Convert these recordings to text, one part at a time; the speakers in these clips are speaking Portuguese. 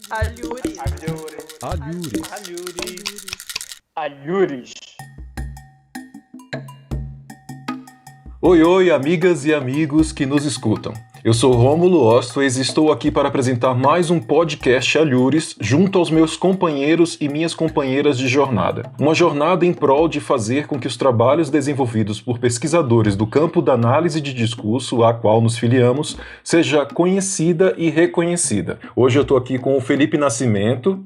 Alhures. Alhures. Alhures. Oi, oi, amigas e amigos que nos escutam. Eu sou Rômulo Ostweiss e estou aqui para apresentar mais um podcast Alhures junto aos meus companheiros e minhas companheiras de jornada. Uma jornada em prol de fazer com que os trabalhos desenvolvidos por pesquisadores do campo da análise de discurso, a qual nos filiamos, seja conhecida e reconhecida. Hoje eu estou aqui com o Felipe Nascimento.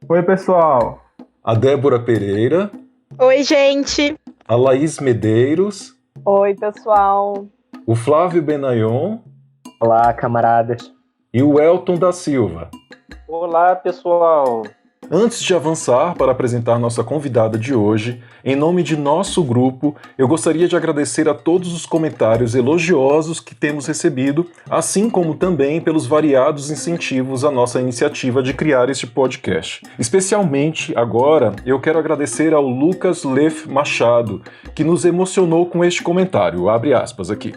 Oi, pessoal. A Débora Pereira. Oi, gente. A Laís Medeiros. Oi, pessoal. O Flávio Benayon. Olá, camaradas. E o Elton da Silva. Olá, pessoal. Antes de avançar para apresentar nossa convidada de hoje, em nome de nosso grupo, eu gostaria de agradecer a todos os comentários elogiosos que temos recebido, assim como também pelos variados incentivos à nossa iniciativa de criar este podcast. Especialmente agora, eu quero agradecer ao Lucas Leff Machado, que nos emocionou com este comentário, abre aspas aqui.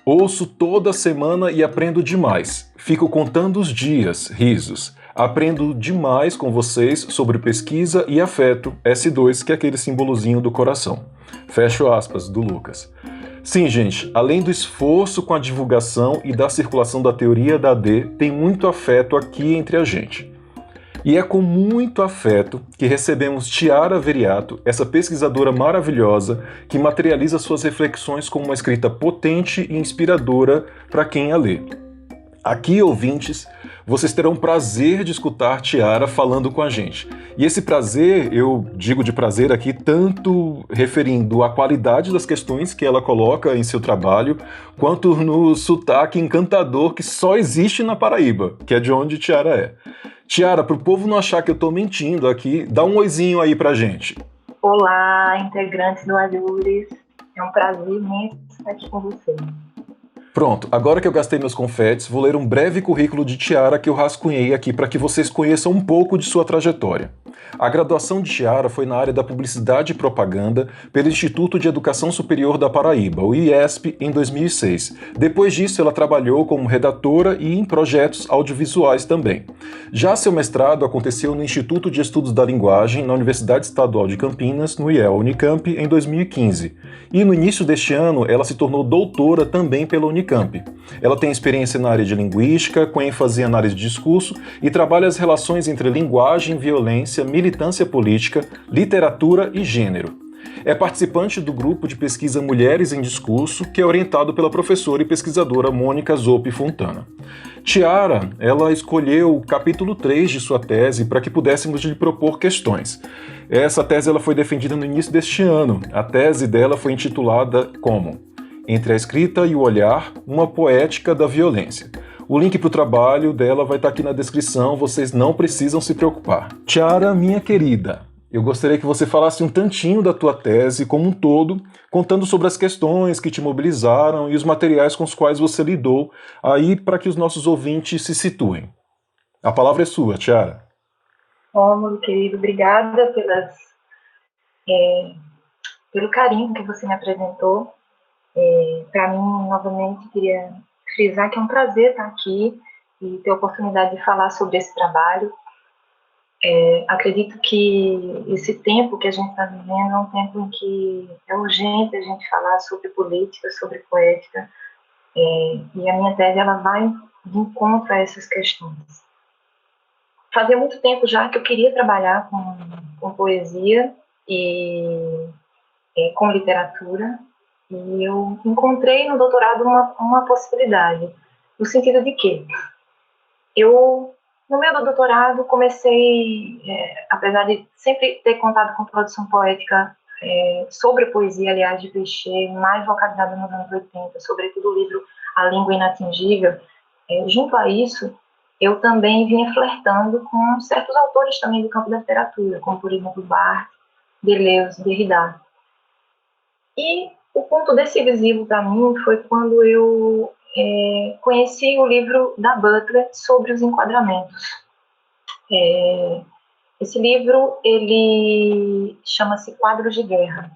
Ouço toda semana e aprendo demais. Fico contando os dias, risos. Aprendo demais com vocês sobre pesquisa e afeto, S2, que é aquele simbolozinho do coração. Fecho aspas, do Lucas. Sim, gente, além do esforço com a divulgação e da circulação da teoria da AD, tem muito afeto aqui entre a gente. E é com muito afeto que recebemos Tiara Veriato, essa pesquisadora maravilhosa que materializa suas reflexões com uma escrita potente e inspiradora para quem a lê. Aqui, ouvintes, vocês terão o prazer de escutar Tiara falando com a gente. E esse prazer, eu digo de prazer aqui, tanto referindo à qualidade das questões que ela coloca em seu trabalho, quanto no sotaque encantador que só existe na Paraíba, que é de onde Tiara é. Tiara, para o povo não achar que eu estou mentindo aqui, dá um oizinho aí pra gente. Olá, integrantes do Alhures. É um prazer imenso estar aqui com vocês. Pronto, agora que eu gastei meus confetes, vou ler um breve currículo de Tiara que eu rascunhei aqui para que vocês conheçam um pouco de sua trajetória. A graduação de Tiara foi na área da Publicidade e Propaganda pelo Instituto de Educação Superior da Paraíba, o IESP, em 2006. Depois disso, ela trabalhou como redatora e em projetos audiovisuais também. Já seu mestrado aconteceu no Instituto de Estudos da Linguagem, na Universidade Estadual de Campinas, no IEL Unicamp, em 2015. E no início deste ano, ela se tornou doutora também pela Unicamp. Ela tem experiência na área de linguística, com ênfase em análise de discurso, e trabalha as relações entre linguagem, violência, militância política, literatura e gênero. É participante do grupo de pesquisa Mulheres em Discurso, que é orientado pela professora e pesquisadora Mônica Zoppi Fontana. Tiara, ela escolheu o capítulo 3 de sua tese para que pudéssemos lhe propor questões. Essa tese ela foi defendida no início deste ano. A tese dela foi intitulada como Entre a Escrita e o Olhar, uma poética da violência. O link para o trabalho dela vai estar aqui na descrição, vocês não precisam se preocupar. Tiara, minha querida, eu gostaria que você falasse um tantinho da tua tese como um todo, contando sobre as questões que te mobilizaram e os materiais com os quais você lidou, aí para que os nossos ouvintes se situem. A palavra é sua, Tiara. Rômulo, querido, obrigada pelo carinho que você me apresentou. Para mim, novamente, queria frisar que é um prazer estar aqui e ter a oportunidade de falar sobre esse trabalho. Acredito que esse tempo que a gente está vivendo é um tempo em que é urgente a gente falar sobre política, sobre poética, e a minha tese ela vai de encontro a essas questões. Fazia muito tempo já que eu queria trabalhar com poesia e com literatura, e eu encontrei no doutorado uma possibilidade, no sentido de que eu, no meu doutorado, comecei, apesar de sempre ter contato com produção poética sobre poesia, aliás, de Peixe, mais localizada nos anos 80, sobretudo o livro A Língua Inatingível, junto a isso, eu também vinha flertando com certos autores também do campo da literatura, como, por exemplo, Barthes, Deleuze, Derrida. E o ponto decisivo para mim foi quando eu conheci o livro da Butler sobre os enquadramentos. Esse livro, ele chama-se Quadros de Guerra.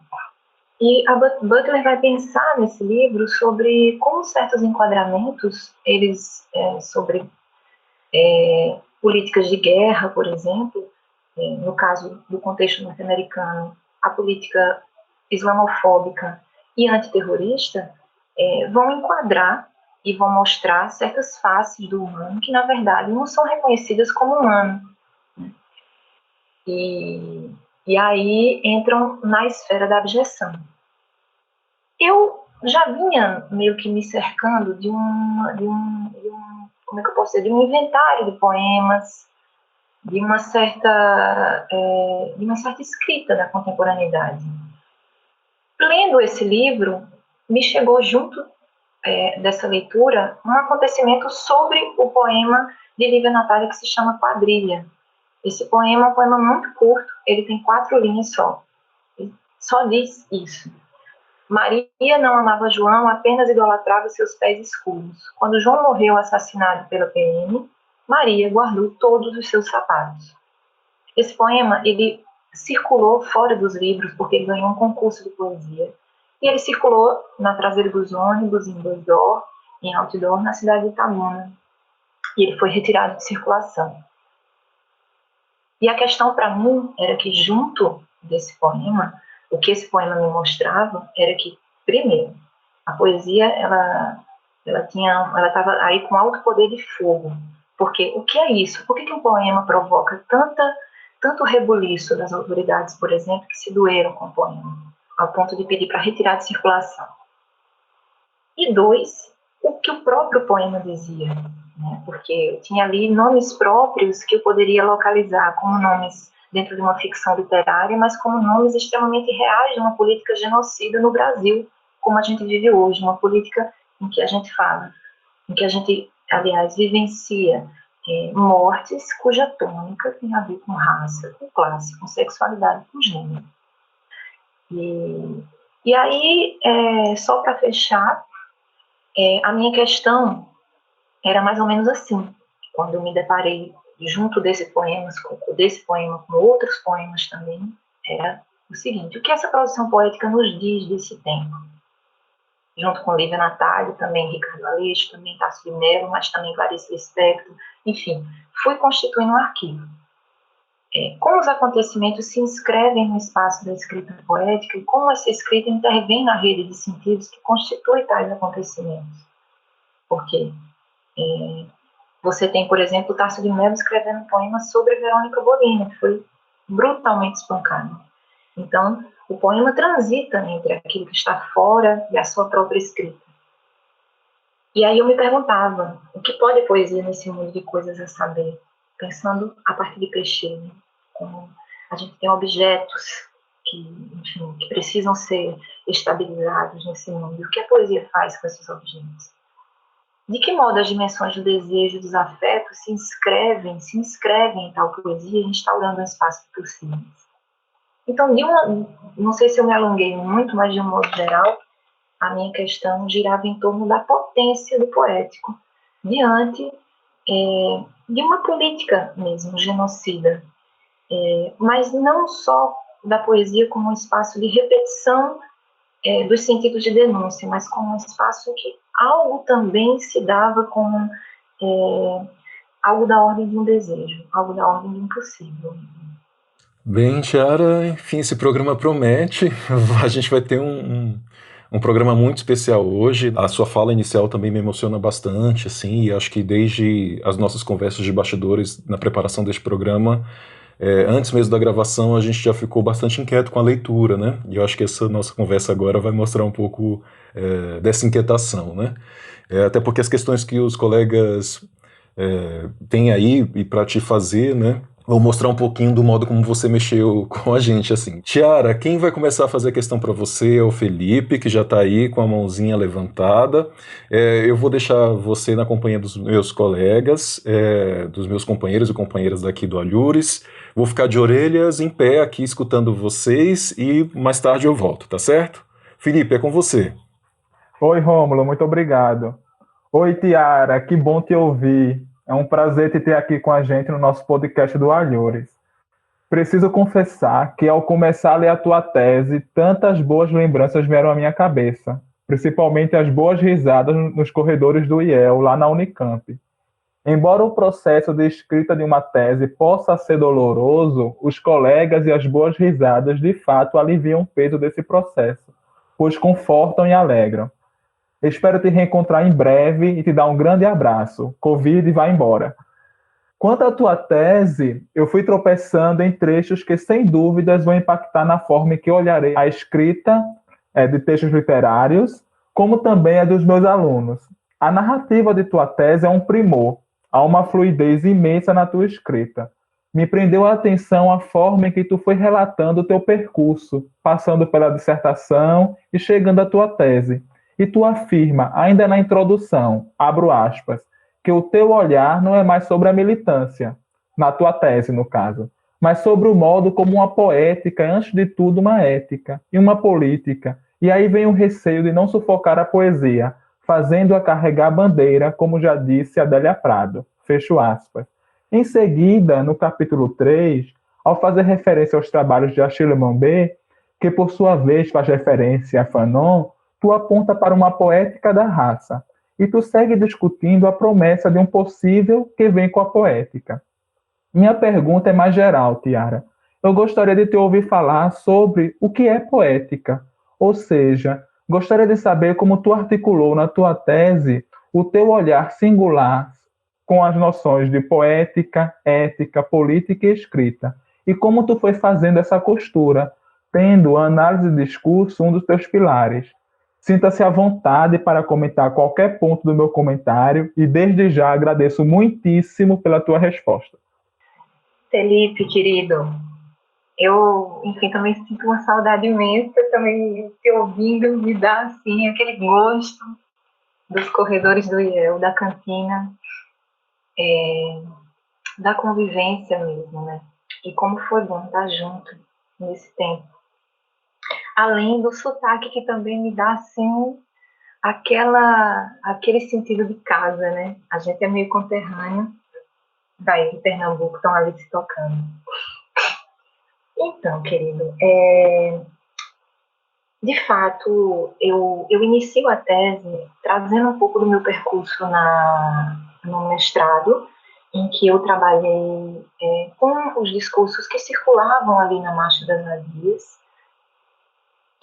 E a Butler vai pensar nesse livro sobre como certos enquadramentos, eles sobre políticas de guerra, por exemplo, no caso do contexto norte-americano, a política islamofóbica e antiterrorista, vão enquadrar e vão mostrar certas faces do humano que, na verdade, não são reconhecidas como humano. E aí entram na esfera da abjeção. Eu já vinha meio que me cercando de como é que eu posso dizer, de um inventário de poemas, de uma certa escrita da contemporaneidade. Lendo esse livro, me chegou junto dessa leitura um acontecimento sobre o poema de Lívia Natália que se chama Quadrilha. Esse poema é um poema muito curto, ele tem 4 linhas só. Ele só diz isso. Maria não amava João, apenas idolatrava seus pés escuros. Quando João morreu assassinado pela PM, Maria guardou todos os seus sapatos. Esse poema, ele circulou fora dos livros, porque ele ganhou um concurso de poesia. E ele circulou na traseira dos ônibus, em indoor, em outdoor, na cidade de Itabuna. E ele foi retirado de circulação. E a questão para mim era que, junto desse poema, o que esse poema me mostrava era que, primeiro, a poesia ela estava aí com alto poder de fogo. Porque o que é isso? Por que um poema provoca tanto rebuliço das autoridades, por exemplo, que se doeram com o poema, ao ponto de pedir para retirar de circulação? E 2, o que o próprio poema dizia, né? Porque eu tinha ali nomes próprios que eu poderia localizar como nomes dentro de uma ficção literária, mas como nomes extremamente reais de uma política genocida no Brasil, como a gente vive hoje, uma política em que a gente fala, em que a gente, aliás, vivencia mortes cuja tônica tem a ver com raça, com classe, com sexualidade, com gênero. E aí, só para fechar, a minha questão era mais ou menos assim, quando eu me deparei junto desse poema com outros poemas também, era o seguinte: o que essa produção poética nos diz desse tempo? Junto com Lívia Natália, também Ricardo Aleixo, também Tasso de Mello, mas também Clarice Lispector, enfim, fui constituindo um arquivo. Como os acontecimentos se inscrevem no espaço da escrita poética e como essa escrita intervém na rede de sentidos que constitui tais acontecimentos. Porque você tem, por exemplo, o Tasso de Mello escrevendo um poema sobre Verônica Bolina, que foi brutalmente espancada. Então, o poema transita entre aquilo que está fora e a sua própria escrita. E aí eu me perguntava, o que pode a poesia nesse mundo de coisas a saber? Pensando a partir de Peixê, né? Como a gente tem objetos que precisam ser estabilizados nesse mundo. E o que a poesia faz com esses objetos? De que modo as dimensões do desejo e dos afetos se inscrevem em tal poesia, instaurando um espaço de possíveis? Então, não sei se eu me alonguei muito, mas de um modo geral, a minha questão girava em torno da potência do poético diante de uma política mesmo genocida, mas não só da poesia como um espaço de repetição dos sentidos de denúncia, mas como um espaço em que algo também se dava como algo da ordem de um desejo, algo da ordem do impossível. Bem, Tiara, enfim, esse programa promete. A gente vai ter um programa muito especial hoje. A sua fala inicial também me emociona bastante, assim, e acho que desde as nossas conversas de bastidores na preparação deste programa, antes mesmo da gravação, a gente já ficou bastante inquieto com a leitura, né? E eu acho que essa nossa conversa agora vai mostrar um pouco dessa inquietação, né? Até porque as questões que os colegas têm aí e para te fazer, né? Vou mostrar um pouquinho do modo como você mexeu com a gente, assim. Tiara, quem vai começar a fazer a questão para você é o Felipe, que já está aí com a mãozinha levantada. Eu vou deixar você na companhia dos meus colegas, dos meus companheiros e companheiras daqui do Alhures. Vou ficar de orelhas em pé aqui escutando vocês e mais tarde eu volto, tá certo? Felipe, é com você. Oi, Rômulo, muito obrigado. Oi, Tiara, que bom te ouvir. É um prazer te ter aqui com a gente no nosso podcast do Alhures. Preciso confessar que ao começar a ler a tua tese, tantas boas lembranças vieram à minha cabeça, principalmente as boas risadas nos corredores do IEL, lá na Unicamp. Embora o processo de escrita de uma tese possa ser doloroso, os colegas e as boas risadas de fato aliviam o peso desse processo, pois confortam e alegram. Espero te reencontrar em breve e te dar um grande abraço. Covid vai embora. Quanto à tua tese, eu fui tropeçando em trechos que, sem dúvidas, vão impactar na forma em que olharei a escrita de textos literários, como também a dos meus alunos. A narrativa de tua tese é um primor. Há uma fluidez imensa na tua escrita. Me prendeu a atenção a forma em que tu foi relatando o teu percurso, passando pela dissertação e chegando à tua tese. E tu afirma, ainda na introdução, abro aspas, que o teu olhar não é mais sobre a militância, na tua tese, no caso, mas sobre o modo como uma poética é, antes de tudo, uma ética e uma política. E aí vem o receio de não sufocar a poesia, fazendo-a carregar a bandeira, como já disse Adélia Prado. Fecho aspas. Em seguida, no capítulo 3, ao fazer referência aos trabalhos de Achille Mbembe, que por sua vez faz referência a Fanon, tu aponta para uma poética da raça, e tu segue discutindo a promessa de um possível que vem com a poética. Minha pergunta é mais geral, Tiara. Eu gostaria de te ouvir falar sobre o que é poética, ou seja, gostaria de saber como tu articulou na tua tese o teu olhar singular com as noções de poética, ética, política e escrita, e como tu foi fazendo essa costura, tendo a análise de discurso um dos teus pilares. Sinta-se à vontade para comentar qualquer ponto do meu comentário e desde já agradeço muitíssimo pela tua resposta. Felipe, querido, eu, enfim, também sinto uma saudade imensa, também te ouvindo me dá, assim, aquele gosto dos corredores do IEL, da cantina, da convivência mesmo, né? E como foi bom estar junto nesse tempo. Além do sotaque que também me dá, assim, aquele sentido de casa, né? A gente é meio conterrâneo, daí de Pernambuco, estão ali se tocando. Então, querido, de fato, eu inicio a tese trazendo um pouco do meu percurso no mestrado, em que eu trabalhei com os discursos que circulavam ali na Marcha das Vadias.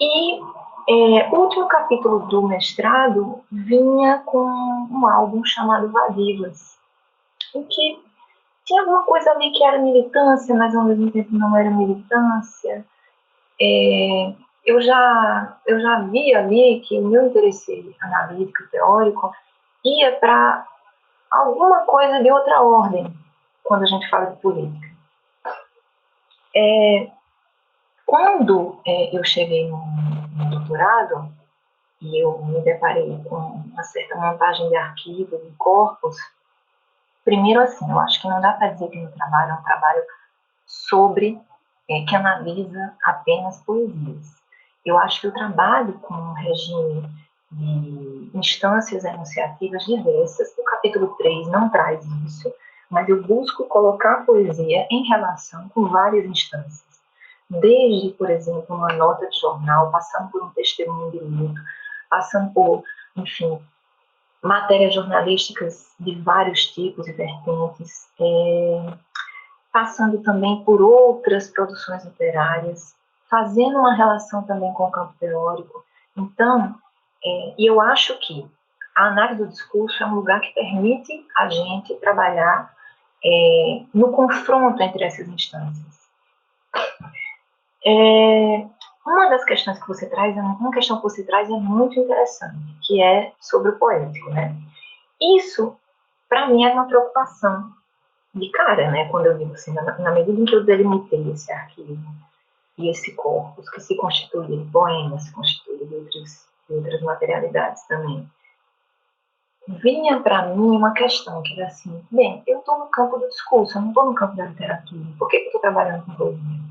E o último capítulo do mestrado vinha com um álbum chamado Vadivas, em que tinha alguma coisa ali que era militância, mas ao mesmo tempo não era militância. Eu já vi ali que o meu interesse analítico e teórico ia para alguma coisa de outra ordem, quando a gente fala de política. Quando eu cheguei no doutorado, e eu me deparei com uma certa montagem de arquivos e corpos, primeiro, assim, eu acho que não dá para dizer que meu trabalho é um trabalho que analisa apenas poesias. Eu acho que eu trabalho com um regime de instâncias enunciativas diversas. O capítulo 3 não traz isso, mas eu busco colocar a poesia em relação com várias instâncias. Desde, por exemplo, uma nota de jornal, passando por um testemunho de luto, passando por, enfim, matérias jornalísticas de vários tipos e vertentes, passando também por outras produções literárias, fazendo uma relação também com o campo teórico. Então, e eu acho que a análise do discurso é um lugar que permite a gente trabalhar no confronto entre essas instâncias. Uma das questões que você traz, uma questão que você traz é muito interessante, que é sobre o poético, né? Isso, para mim, é uma preocupação de cara, né? Quando eu digo assim, na medida em que eu delimitei esse arquivo e esse corpus, que se constitui de poemas, se constitui de outras materialidades também, vinha para mim uma questão que era assim, bem, eu estou no campo do discurso, eu não estou no campo da literatura, por que eu estou trabalhando com poesia?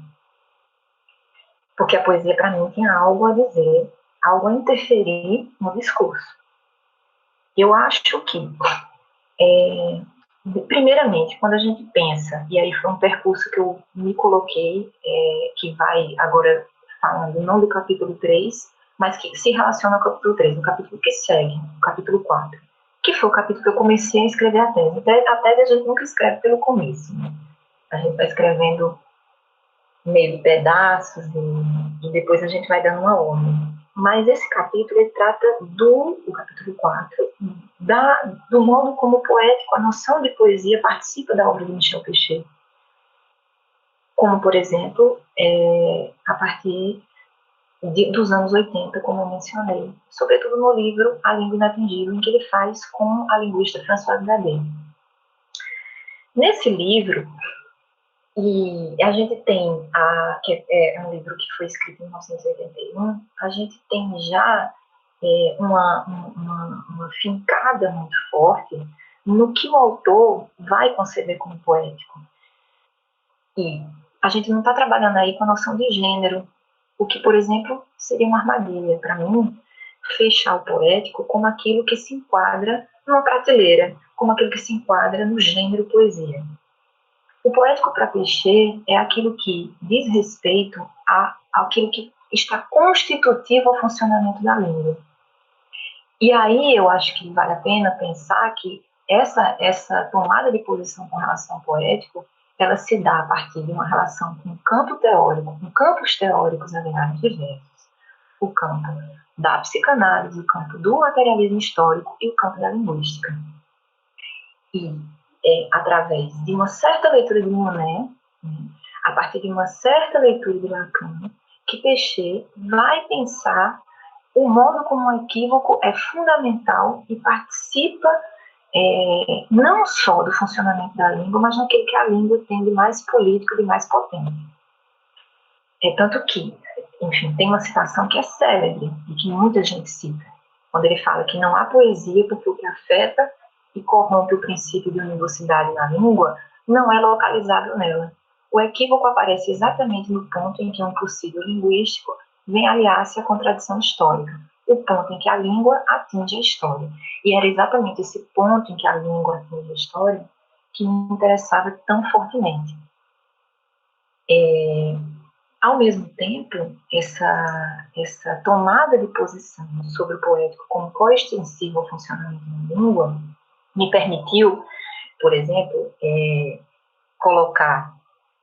Porque a poesia, para mim, tinha algo a dizer, algo a interferir no discurso. Eu acho que, primeiramente, quando a gente pensa, e aí foi um percurso que eu me coloquei, que vai agora falando não do capítulo 3, mas que se relaciona ao capítulo 3, no capítulo que segue, o capítulo 4, que foi o capítulo que eu comecei a escrever a tese. A tese a gente nunca escreve pelo começo, né? A gente vai escrevendo meio pedaços e depois a gente vai dando uma ordem. Mas esse capítulo, ele trata o capítulo 4, do modo como o poético, a noção de poesia participa da obra de Michel Pechet. Como, por exemplo, a partir dos anos 80, como eu mencionei, sobretudo no livro A Língua Inatingível, em que ele faz com a linguista Françoise Gadet. Nesse livro, e a gente tem, que é um livro que foi escrito em 1981, a gente tem já uma fincada muito forte no que o autor vai conceber como poético. E a gente não está trabalhando aí com a noção de gênero, o que, por exemplo, seria uma armadilha para mim, fechar o poético como aquilo que se enquadra numa prateleira, como aquilo que se enquadra no gênero poesia. O poético para Pechet é aquilo que diz respeito àquilo que está constitutivo ao funcionamento da língua. E aí eu acho que vale a pena pensar que essa tomada de posição com relação ao poético, ela se dá a partir de uma relação com o campo teórico, com campos teóricos, aliás, diversos. O campo da psicanálise, o campo do materialismo histórico e o campo da linguística. E através de uma certa leitura de Monet, a partir de uma certa leitura de Lacan, que Pechet vai pensar o modo como o equívoco é fundamental e participa não só do funcionamento da língua, mas naquilo que a língua tem de mais político, de mais potente. Tanto que, enfim, tem uma citação que é célebre e que muita gente cita, quando ele fala que não há poesia porque o que afeta e corrompe o princípio de universalidade na língua não é localizável nela. O equívoco aparece exatamente no ponto em que um possível linguístico vem aliar-se à contradição histórica, o ponto em que a língua atinge a história. E era exatamente esse ponto em que a língua atinge a história que me interessava tão fortemente. Ao mesmo tempo, essa tomada de posição sobre o poético como coextensivo ao funcionamento da língua me permitiu, por exemplo,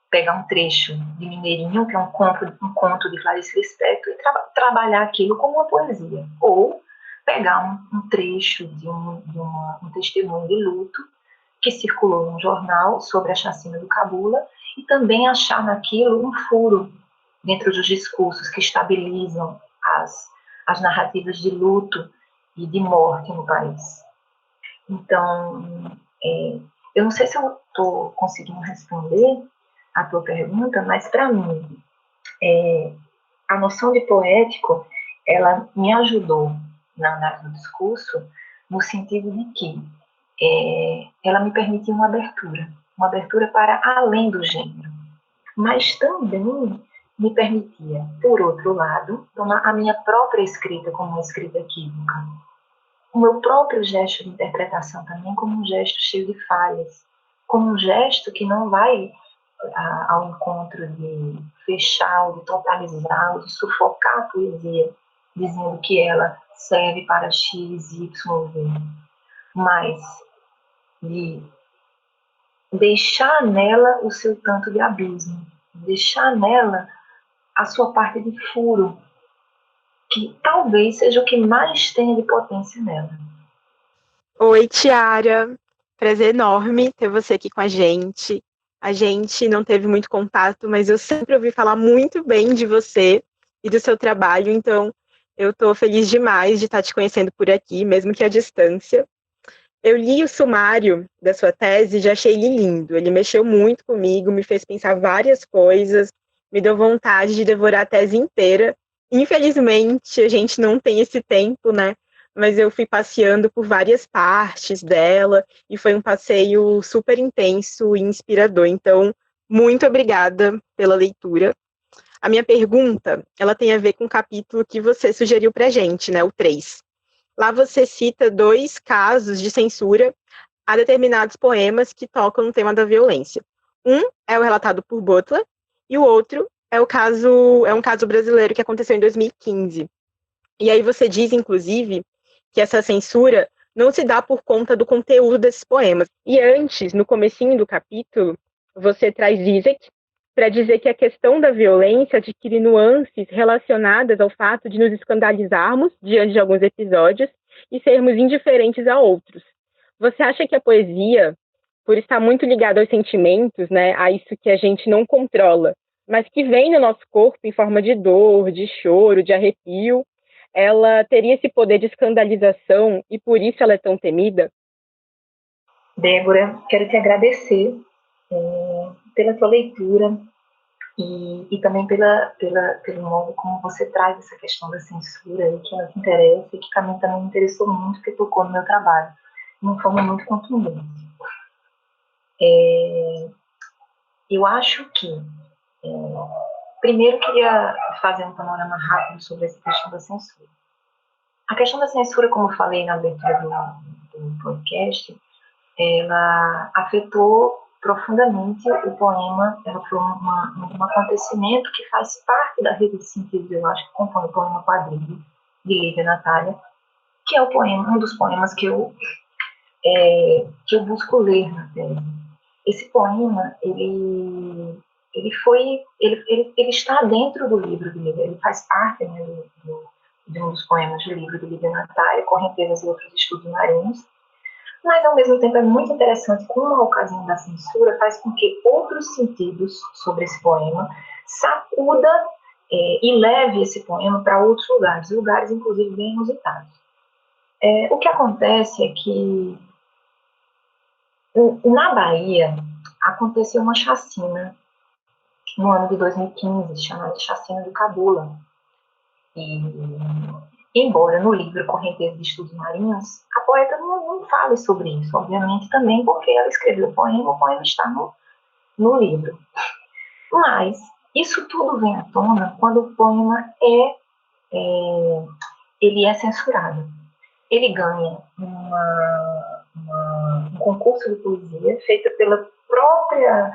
pegar um trecho de Mineirinho, que é um conto de Clarice Lispector, e trabalhar aquilo como uma poesia. Ou pegar um trecho de um testemunho de luto que circulou num jornal sobre a chacina do Cabula e também achar naquilo um furo dentro dos discursos que estabilizam as narrativas de luto e de morte no país. Então, eu não sei se eu estou conseguindo responder a tua pergunta, mas para mim, a noção de poético, ela me ajudou na análise do discurso, no sentido de que ela me permitiu uma abertura para além do gênero, mas também me permitia, por outro lado, tomar a minha própria escrita como uma escrita equívoca, o meu próprio gesto de interpretação também como um gesto cheio de falhas, como um gesto que não vai ao encontro de fechar, ou de totalizar, ou de sufocar a poesia, dizendo que ela serve para X, Y, Z, mas de deixar nela o seu tanto de abismo, deixar nela a sua parte de furo, que talvez seja o que mais tenha de potência nela. Oi, Tiara. Prazer enorme ter você aqui com a gente. A gente não teve muito contato, mas eu sempre ouvi falar muito bem de você e do seu trabalho, então eu estou feliz demais de estar te conhecendo por aqui, mesmo que à distância. Eu li o sumário da sua tese e já achei ele lindo. Ele mexeu muito comigo, me fez pensar várias coisas, me deu vontade de devorar a tese inteira. Infelizmente, a gente não tem esse tempo, né? Mas eu fui passeando por várias partes dela e foi um passeio super intenso e inspirador. Então, muito obrigada pela leitura. A minha pergunta, ela tem a ver com o capítulo que você sugeriu pra gente, né? O 3. Lá você cita 2 casos de censura a determinados poemas que tocam no tema da violência. Um é o relatado por Butler e o outro é um caso brasileiro que aconteceu em 2015. E aí você diz, inclusive, que essa censura não se dá por conta do conteúdo desses poemas. E antes, no comecinho do capítulo, você traz Zizek para dizer que a questão da violência adquire nuances relacionadas ao fato de nos escandalizarmos diante de alguns episódios e sermos indiferentes a outros. Você acha que a poesia, por estar muito ligada aos sentimentos, né, a isso que a gente não controla, mas que vem no nosso corpo em forma de dor, de choro, de arrepio, ela teria esse poder de escandalização e por isso ela é tão temida? Débora, quero te agradecer pela tua leitura e também pelo modo como você traz essa questão da censura e que ela te interessa e que para mim também me interessou muito, porque tocou no meu trabalho de uma forma muito contundente. Eu acho que primeiro queria fazer um panorama rápido sobre essa questão da censura. A questão da censura, como eu falei na abertura do podcast, ela afetou profundamente o poema. Ela foi um acontecimento que faz parte da rede de sentidos, eu acho, que compõe o poema Quadrilha, de Lívia Natália, que é um dos poemas que eu busco ler na tese. Esse poema, ele está dentro do livro de Lívia, ele faz parte, né, de um dos poemas do livro de Lívia Natália, Correntezas e Outros Estudos Marinhos, mas ao mesmo tempo é muito interessante como a ocasião da censura faz com que outros sentidos sobre esse poema sacuda e leve esse poema para outros lugares inclusive bem inusitados. O que acontece é que na Bahia aconteceu uma chacina no ano de 2015, chamada Chacina do Cabula. E, embora no livro Correnteza de Estudos Marinhos, a poeta não fale sobre isso, obviamente também porque ela escreveu o poema está no livro. Mas isso tudo vem à tona quando o poema ele é censurado. Ele ganha um concurso de poesia feito pela própria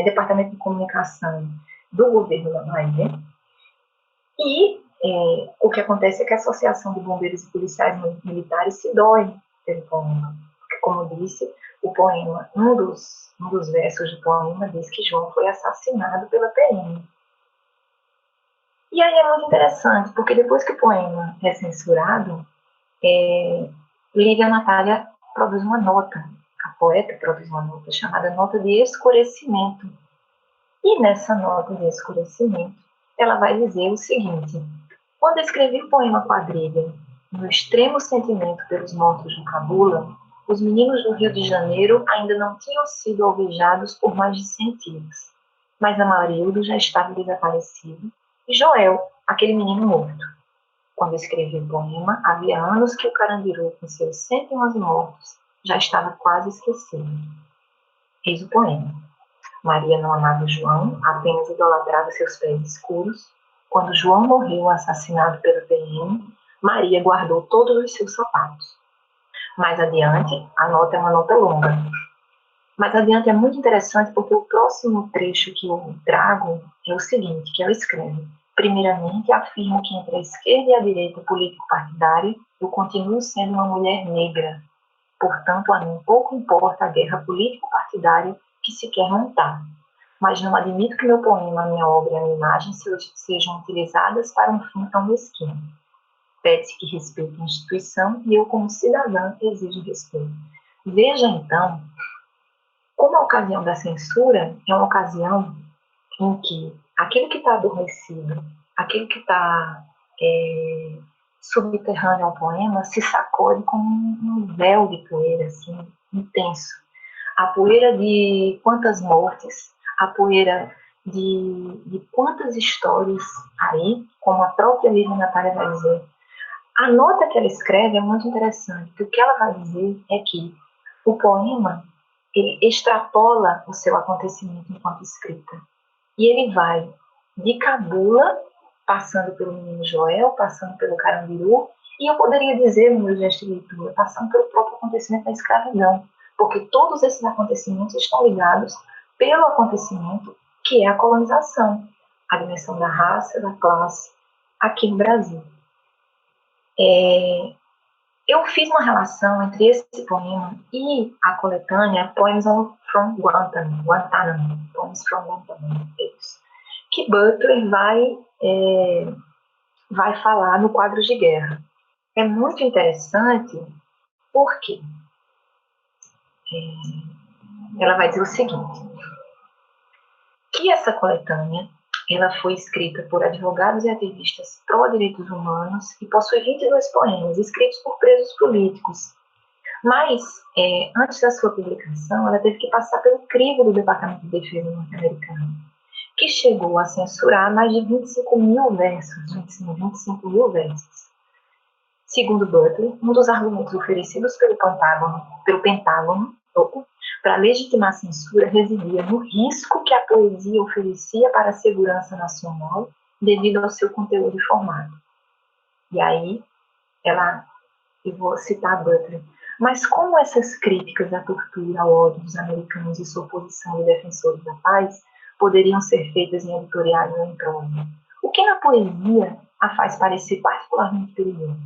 Departamento de Comunicação do governo da Bahia. E o que acontece é que a Associação de Bombeiros e Policiais Militares se dói pelo poema. Porque, como eu disse, o poema, um dos versos do poema diz que João foi assassinado pela PM. E aí é muito interessante, porque depois que o poema é censurado, Lívia Natália produz uma nota, a poeta produz uma nota chamada Nota de Escurecimento. E nessa nota de escurecimento, ela vai dizer o seguinte: quando escrevi o poema Quadrilha, no extremo sentimento pelos mortos de Cabula, os meninos do Rio de Janeiro ainda não tinham sido alvejados por mais de 100 tiros. Mas Amarildo já estava desaparecido e Joel, aquele menino morto. Quando escrevi o poema, havia anos que o Carandiru, com seus 111 mortos, já estava quase esquecido. Eis o poema. Maria não amava João, apenas idolatrava seus pés escuros. Quando João morreu assassinado pela PM, Maria guardou todos os seus sapatos. Mais adiante, a nota é uma nota longa. Mais adiante é muito interessante porque o próximo trecho que eu trago é o seguinte, que ela escreve. Primeiramente, afirmo que entre a esquerda e a direita político-partidária, eu continuo sendo uma mulher negra. Portanto, a mim pouco importa a guerra político-partidária que se quer montar. Mas não admito que meu poema, a minha obra e a minha imagem sejam utilizadas para um fim tão mesquinho. Pede-se que respeite a instituição e eu, como cidadã, exijo respeito. Veja, então, como a ocasião da censura é uma ocasião em que aquele que está adormecido, aquele que está subterrâneo ao poema, se sacode como um véu de poeira, assim, intenso. A poeira de quantas mortes, a poeira de quantas histórias aí, como a própria Lívia Natália vai dizer. A nota que ela escreve é muito interessante, porque o que ela vai dizer é que o poema ele extrapola o seu acontecimento enquanto escrita. E ele vai de Cabula, passando pelo menino Joel, passando pelo Carandiru, e eu poderia dizer, no meu gesto de leitura, passando pelo próprio acontecimento da escravidão, porque todos esses acontecimentos estão ligados pelo acontecimento que é a colonização, a dimensão da raça, da classe, aqui no Brasil. Eu fiz uma relação entre esse poema e a coletânea Poems from Guantanamo, Poems from Guantanamo, que Butler vai falar no quadro de guerra. É muito interessante porque ela vai dizer o seguinte, que essa coletânea ela foi escrita por advogados e ativistas pró-direitos humanos e possui 22 poemas escritos por presos políticos. Mas, antes da sua publicação, ela teve que passar pelo crivo do Departamento de Defesa norte-americano, que chegou a censurar mais de 25 mil versos. Segundo Butler, um dos argumentos oferecidos pelo Pentágono para legitimar a censura residia no risco que a poesia oferecia para a segurança nacional devido ao seu conteúdo e formato. E aí, eu vou citar Butler, mas como essas críticas à tortura, ao ódio dos americanos e sua posição de defensores da paz poderiam ser feitas em editoriais ou em prosa? O que na poesia a faz parecer particularmente perigoso?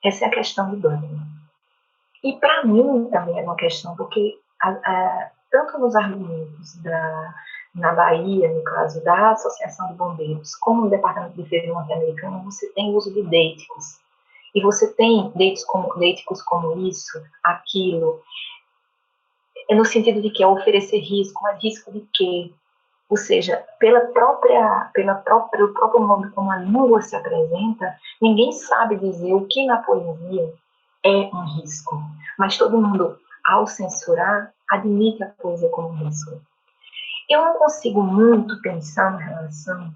Essa é a questão do Butler. E para mim também é uma questão, porque tanto nos argumentos na Bahia, no caso da Associação de Bombeiros, como no Departamento de Defesa norte-americano, você tem o uso de deíticos. E você tem deíticos como isso, aquilo, no sentido de que é oferecer risco, mas risco de quê? Ou seja, pelo próprio modo como a língua se apresenta, ninguém sabe dizer o que na poesia é um risco. Mas todo mundo, ao censurar, admite a poesia como um risco. Eu não consigo muito pensar na relação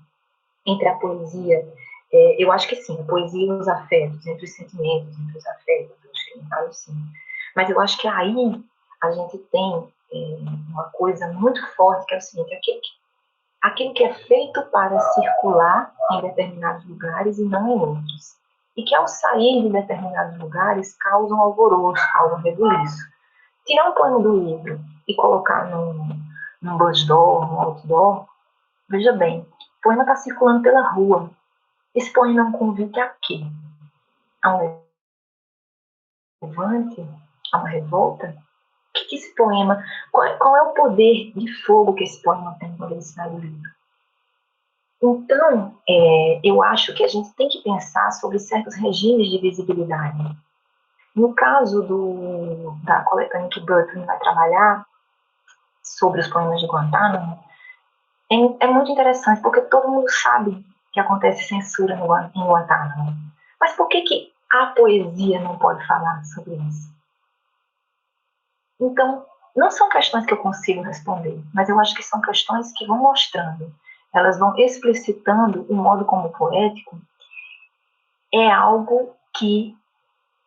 entre a poesia, eu acho que sim, a poesia e os afetos, entre os sentimentos, entre os afetos, eu acho que no caso sim. Mas eu acho que aí a gente tem uma coisa muito forte, que é o seguinte, aquilo que é feito para circular em determinados lugares e não em outros. E que ao sair de determinados lugares causam alvoroço, causam rebuliço. Tirar um poema do livro e colocar num buzzdoor, num outdoor, veja bem, o poema está circulando pela rua. Esse poema é um convite a quê? A um levante? A uma revolta? O que esse poema... Qual é o poder de fogo que esse poema tem quando ele sai do livro? Então, eu acho que a gente tem que pensar sobre certos regimes de visibilidade. No caso da coletânea que Butler vai trabalhar sobre os poemas de Guantánamo, é muito interessante, porque todo mundo sabe que acontece censura em Guantánamo. Mas por que a poesia não pode falar sobre isso? Então, não são questões que eu consigo responder, mas eu acho que são questões que vão mostrando, elas vão explicitando o modo como poético é algo que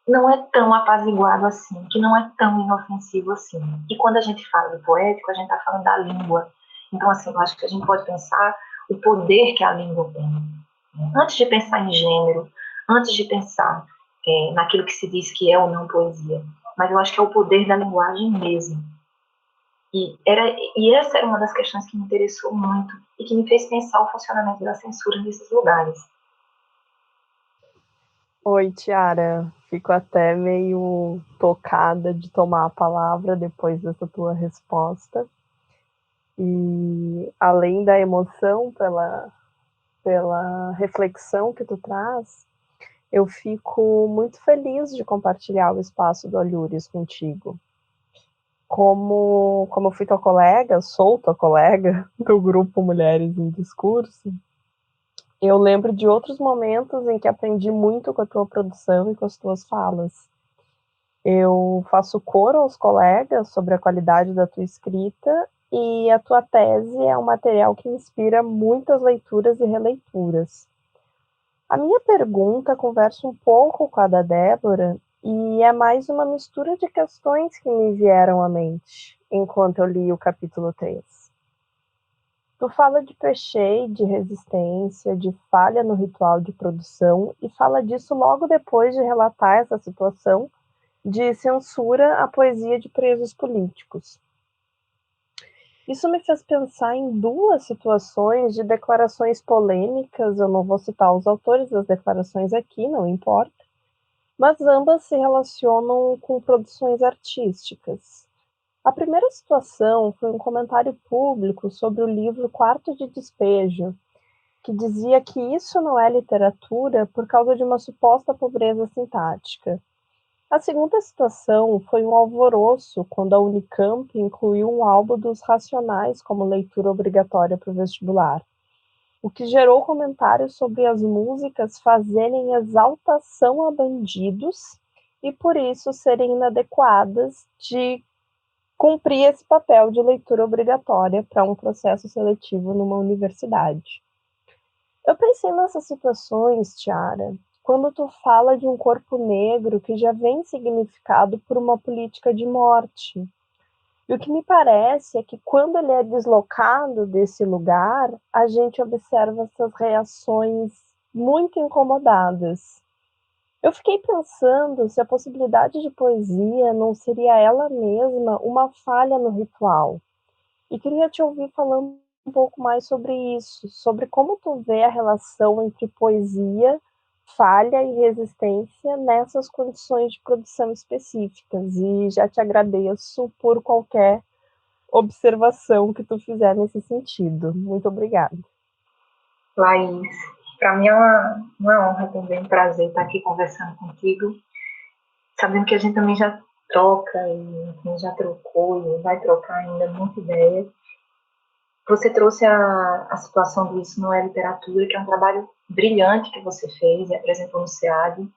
não é tão apaziguado assim, que não é tão inofensivo assim. E quando a gente fala do poético, a gente está falando da língua. Então, assim, eu acho que a gente pode pensar o poder que a língua tem. Antes de pensar em gênero, antes de pensar naquilo que se diz que é ou não poesia. Mas eu acho que é o poder da linguagem mesmo. E essa era uma das questões que me interessou muito e que me fez pensar o funcionamento da censura nesses lugares. Oi, Tiara. Fico até meio tocada de tomar a palavra depois dessa tua resposta. E além da emoção pela reflexão que tu traz, eu fico muito feliz de compartilhar o espaço do Alhures contigo. Como fui tua colega, sou tua colega do grupo Mulheres em Discurso, eu lembro de outros momentos em que aprendi muito com a tua produção e com as tuas falas. Eu faço coro aos colegas sobre a qualidade da tua escrita e a tua tese é um material que inspira muitas leituras e releituras. A minha pergunta conversa um pouco com a da Débora e é mais uma mistura de questões que me vieram à mente enquanto eu li o capítulo 3. Tu fala de pechê, de resistência, de falha no ritual de produção e fala disso logo depois de relatar essa situação de censura à poesia de presos políticos. Isso me fez pensar em duas situações de declarações polêmicas, eu não vou citar os autores das declarações aqui, não importa, mas ambas se relacionam com produções artísticas. A primeira situação foi um comentário público sobre o livro Quarto de Despejo, que dizia que isso não é literatura por causa de uma suposta pobreza sintática. A segunda situação foi um alvoroço quando a Unicamp incluiu um álbum dos Racionais como leitura obrigatória para o vestibular, o que gerou comentários sobre as músicas fazerem exaltação a bandidos e por isso serem inadequadas de cumprir esse papel de leitura obrigatória para um processo seletivo numa universidade. Eu pensei nessas situações, Tiara, quando tu fala de um corpo negro que já vem significado por uma política de morte. E o que me parece é que quando ele é deslocado desse lugar, a gente observa essas reações muito incomodadas. Eu fiquei pensando se a possibilidade de poesia não seria ela mesma uma falha no ritual. E queria te ouvir falando um pouco mais sobre isso, sobre como tu vê a relação entre poesia, falha e resistência nessas condições de produção específicas. E já te agradeço por qualquer observação que tu fizer nesse sentido. Muito obrigada. Laís, para mim é uma honra também, um prazer estar aqui conversando contigo, sabendo que a gente também já troca, e enfim, já trocou e vai trocar ainda muita ideia. Você trouxe a situação do Isso Não É Literatura, que é um trabalho brilhante que você fez e apresentou no SEAD,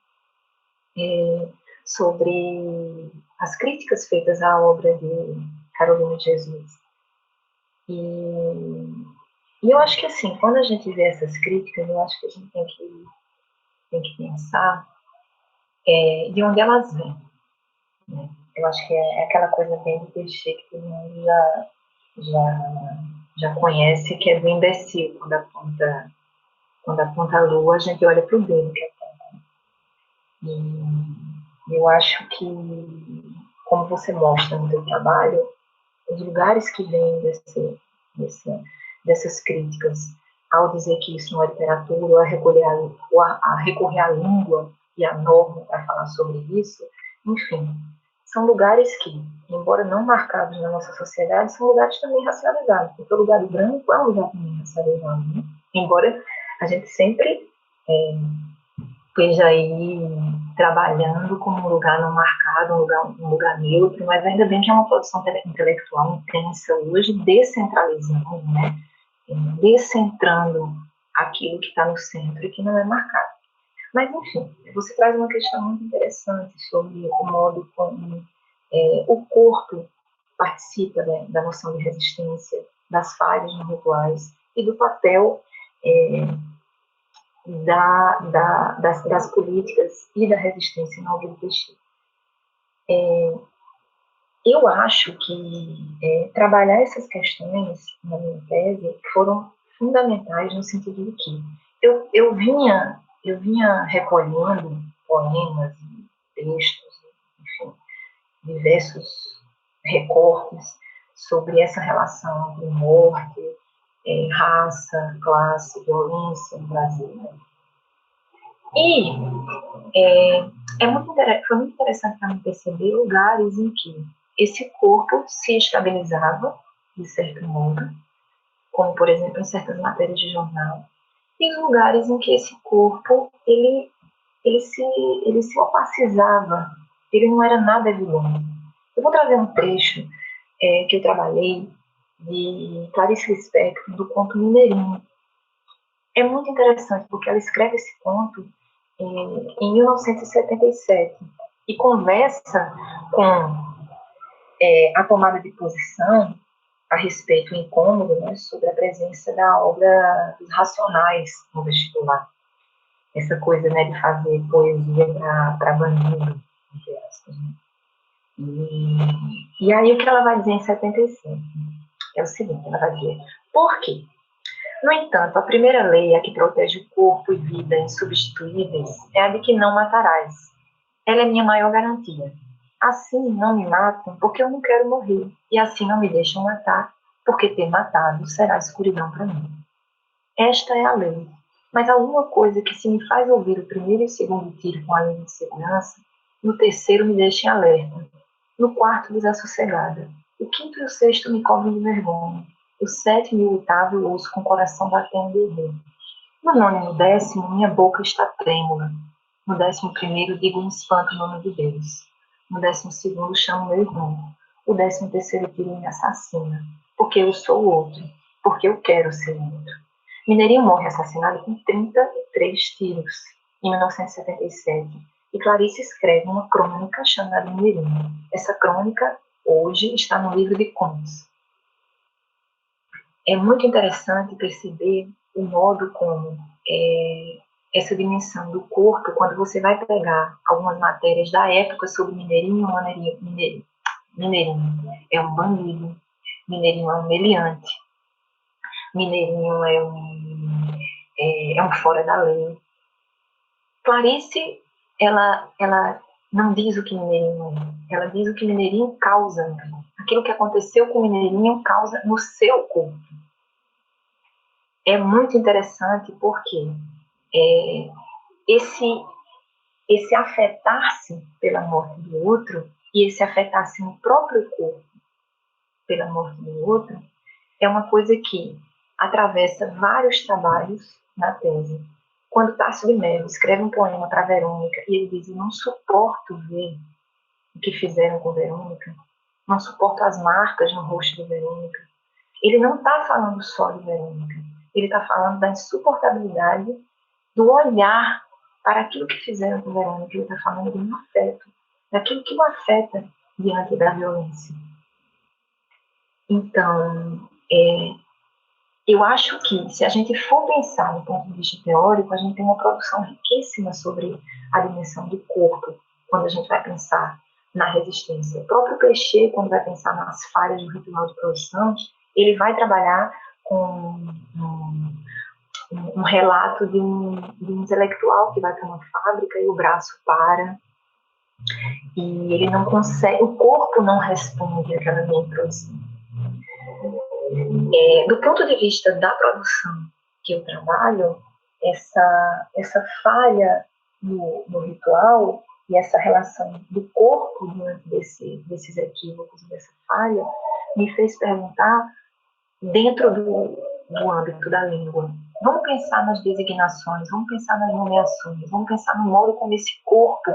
sobre as críticas feitas à obra de Carolina de Jesus. E eu acho que, assim, quando a gente vê essas críticas, eu acho que a gente tem que pensar de onde elas vêm. Né? Eu acho que é aquela coisa bem do clichê que todo mundo já conhece, que é do imbecil. Quando aponta a lua, a gente olha para o dedo que aponta. E eu acho que, como você mostra no seu trabalho, os lugares que vêm dessas críticas, ao dizer que isso não é literatura, ou a recorrer à língua e à norma para falar sobre isso, enfim, são lugares que, embora não marcados na nossa sociedade, são lugares também racializados, porque o lugar branco é um lugar também racializado, né? Embora a gente sempre esteja aí trabalhando como um lugar não marcado, um lugar neutro, mas ainda bem que é uma produção intelectual intensa hoje, descentralizando, né? Descentrando aquilo que está no centro e que não é marcado. Mas, enfim, você traz uma questão muito interessante sobre o modo como o corpo participa, né, da noção de resistência, das falhas nos rituais e do papel das políticas e da resistência na obra do Peixe. Eu acho que trabalhar essas questões na minha tese foram fundamentais no sentido de que eu vinha recolhendo poemas, textos, enfim, diversos recortes sobre essa relação entre morte, raça, classe, violência no Brasil. Né? E foi muito interessante para mim perceber lugares em que esse corpo se estabilizava, de certo modo, como, por exemplo, em certas matérias de jornal, e lugares em que esse corpo ele se opacizava, ele não era nada vilão. Eu vou trazer um trecho que eu trabalhei de Clarice Lispector, do conto Mineirinho. É muito interessante, porque ela escreve esse conto em 1977 e conversa com a tomada de posição a respeito do incômodo, né, sobre a presença da obra dos Racionais no vestibular. Essa coisa, né, de fazer poesia para bandido, entre aspas. Né? E aí o que ela vai dizer em 77 é o seguinte, ela vai dizer: por quê? No entanto, a primeira lei, a que protege o corpo e vida insubstituíveis, é a de que não matarás. Ela é minha maior garantia. Assim não me matam, porque eu não quero morrer. E assim não me deixam matar, porque ter matado será escuridão para mim. Esta é a lei. Mas alguma coisa que se me faz ouvir o primeiro e o segundo tiro com a língua de segurança, no terceiro me deixa em alerta, no quarto desassossegada, o quinto e o sexto me cobrem de vergonha, o sétimo e o oitavo eu ouço com o coração batendo de rir. No nono e no décimo, minha boca está trêmula. No 11º, digo em espanto o nome de Deus. No 12º, chamo meu irmão. O 13º tiro me assassina. Porque eu sou o outro. Porque eu quero ser outro. Mineirinho morre assassinado com 33 tiros, em 1977. E Clarice escreve uma crônica chamada Mineirinho. Essa crônica, hoje, está no livro de contos. É muito interessante perceber o modo como essa dimensão do corpo, quando você vai pegar algumas matérias da época sobre Mineirinho é um bandido, Mineirinho é um meliante, Mineirinho é um fora da lei. Clarice, ela não diz o que Mineirinho é, ela diz o que Mineirinho causa. Aquilo que aconteceu com Mineirinho causa no seu corpo. É muito interessante porque esse afetar-se pela morte do outro e esse afetar-se no próprio corpo pela morte do outro é uma coisa que atravessa vários trabalhos na tese. Quando Tasso de Mello escreve um poema para Verônica e ele diz: eu não suporto ver o que fizeram com Verônica, não suporto as marcas no rosto de Verônica, ele não está falando só de Verônica, ele está falando da insuportabilidade do olhar para aquilo que fizeram com Verônica. Ele está falando de um afeto, daquilo que o afeta diante da violência. Então, eu acho que, se a gente for pensar do ponto de vista teórico, a gente tem uma produção riquíssima sobre a dimensão do corpo, quando a gente vai pensar na resistência. O próprio Peixe, quando vai pensar nas falhas do ritual de produção, ele vai trabalhar com um relato de um intelectual que vai para uma fábrica e o braço para, e ele não consegue, o corpo não responde àquela minha produção. Do ponto de vista da produção que eu trabalho, essa falha no ritual e essa relação do corpo diante desses equívocos, dessa falha, me fez perguntar, dentro do âmbito da língua, vamos pensar nas designações, vamos pensar nas nomeações, vamos pensar no modo como esse corpo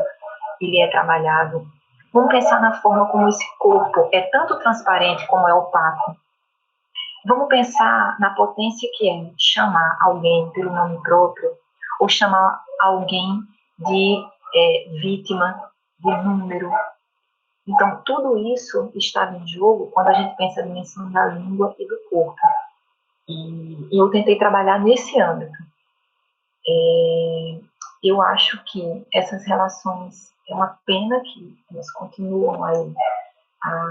ele é trabalhado, vamos pensar na forma como esse corpo é tanto transparente como é opaco. Vamos pensar na potência que é chamar alguém pelo nome próprio ou chamar alguém de vítima, de número. Então, tudo isso estava em jogo quando a gente pensa na dimensão da língua e do corpo. E eu tentei trabalhar nesse âmbito. Eu acho que essas relações, é uma pena que elas continuam aí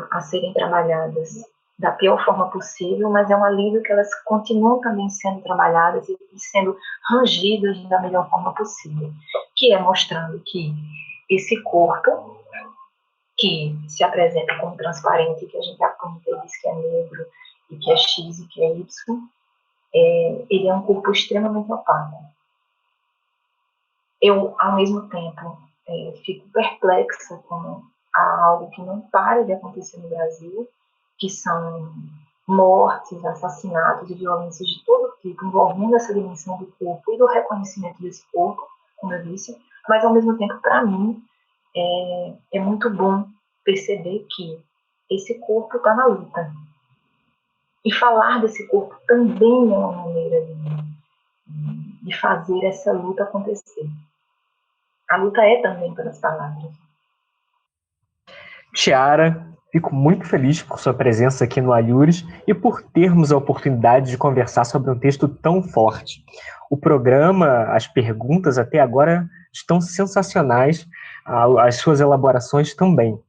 a serem trabalhadas da pior forma possível, mas é um alívio que elas continuam também sendo trabalhadas e sendo rangidas da melhor forma possível, que é mostrando que esse corpo, que se apresenta como transparente, que a gente aponta e diz que é negro, e que é X e que é Y, ele é um corpo extremamente opaco. Eu, ao mesmo tempo, fico perplexa com algo que não para de acontecer no Brasil, que são mortes, assassinatos e violências de todo tipo, envolvendo essa dimensão do corpo e do reconhecimento desse corpo, como eu disse, mas, ao mesmo tempo, para mim, é muito bom perceber que esse corpo está na luta. E falar desse corpo também é uma maneira de fazer essa luta acontecer. A luta é também pelas palavras. Tiara, fico muito feliz por sua presença aqui no Alhures e por termos a oportunidade de conversar sobre um texto tão forte. O programa, as perguntas até agora estão sensacionais, as suas elaborações também.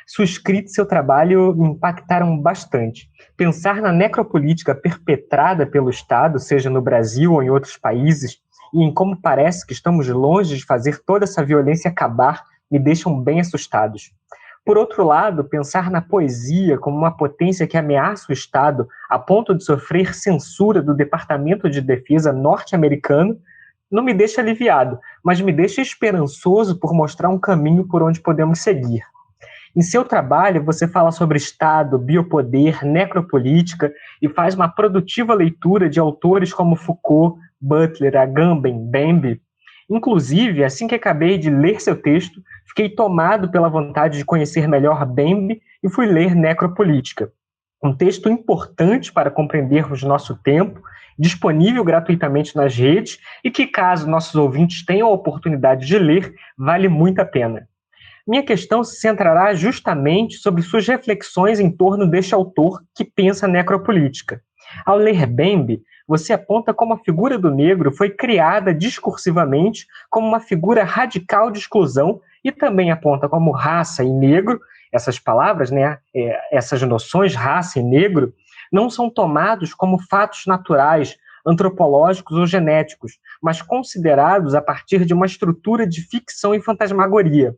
Sua escrita e seu trabalho me impactaram bastante. Pensar na necropolítica perpetrada pelo Estado, seja no Brasil ou em outros países, e em como parece que estamos longe de fazer toda essa violência acabar, me deixam bem assustados. Por outro lado, pensar na poesia como uma potência que ameaça o Estado a ponto de sofrer censura do Departamento de Defesa norte-americano não me deixa aliviado, mas me deixa esperançoso por mostrar um caminho por onde podemos seguir. Em seu trabalho, você fala sobre Estado, biopoder, necropolítica e faz uma produtiva leitura de autores como Foucault, Butler, Agamben, Bembe. Inclusive, assim que acabei de ler seu texto, fiquei tomado pela vontade de conhecer melhor Bembe e fui ler Necropolítica. Um texto importante para compreendermos nosso tempo, disponível gratuitamente nas redes e que, caso nossos ouvintes tenham a oportunidade de ler, vale muito a pena. Minha questão se centrará justamente sobre suas reflexões em torno deste autor que pensa necropolítica. Ao ler Bembe, você aponta como a figura do negro foi criada discursivamente como uma figura radical de exclusão e também aponta como raça e negro, essas palavras, essas noções, raça e negro, não são tomados como fatos naturais, antropológicos ou genéticos, mas considerados a partir de uma estrutura de ficção e fantasmagoria.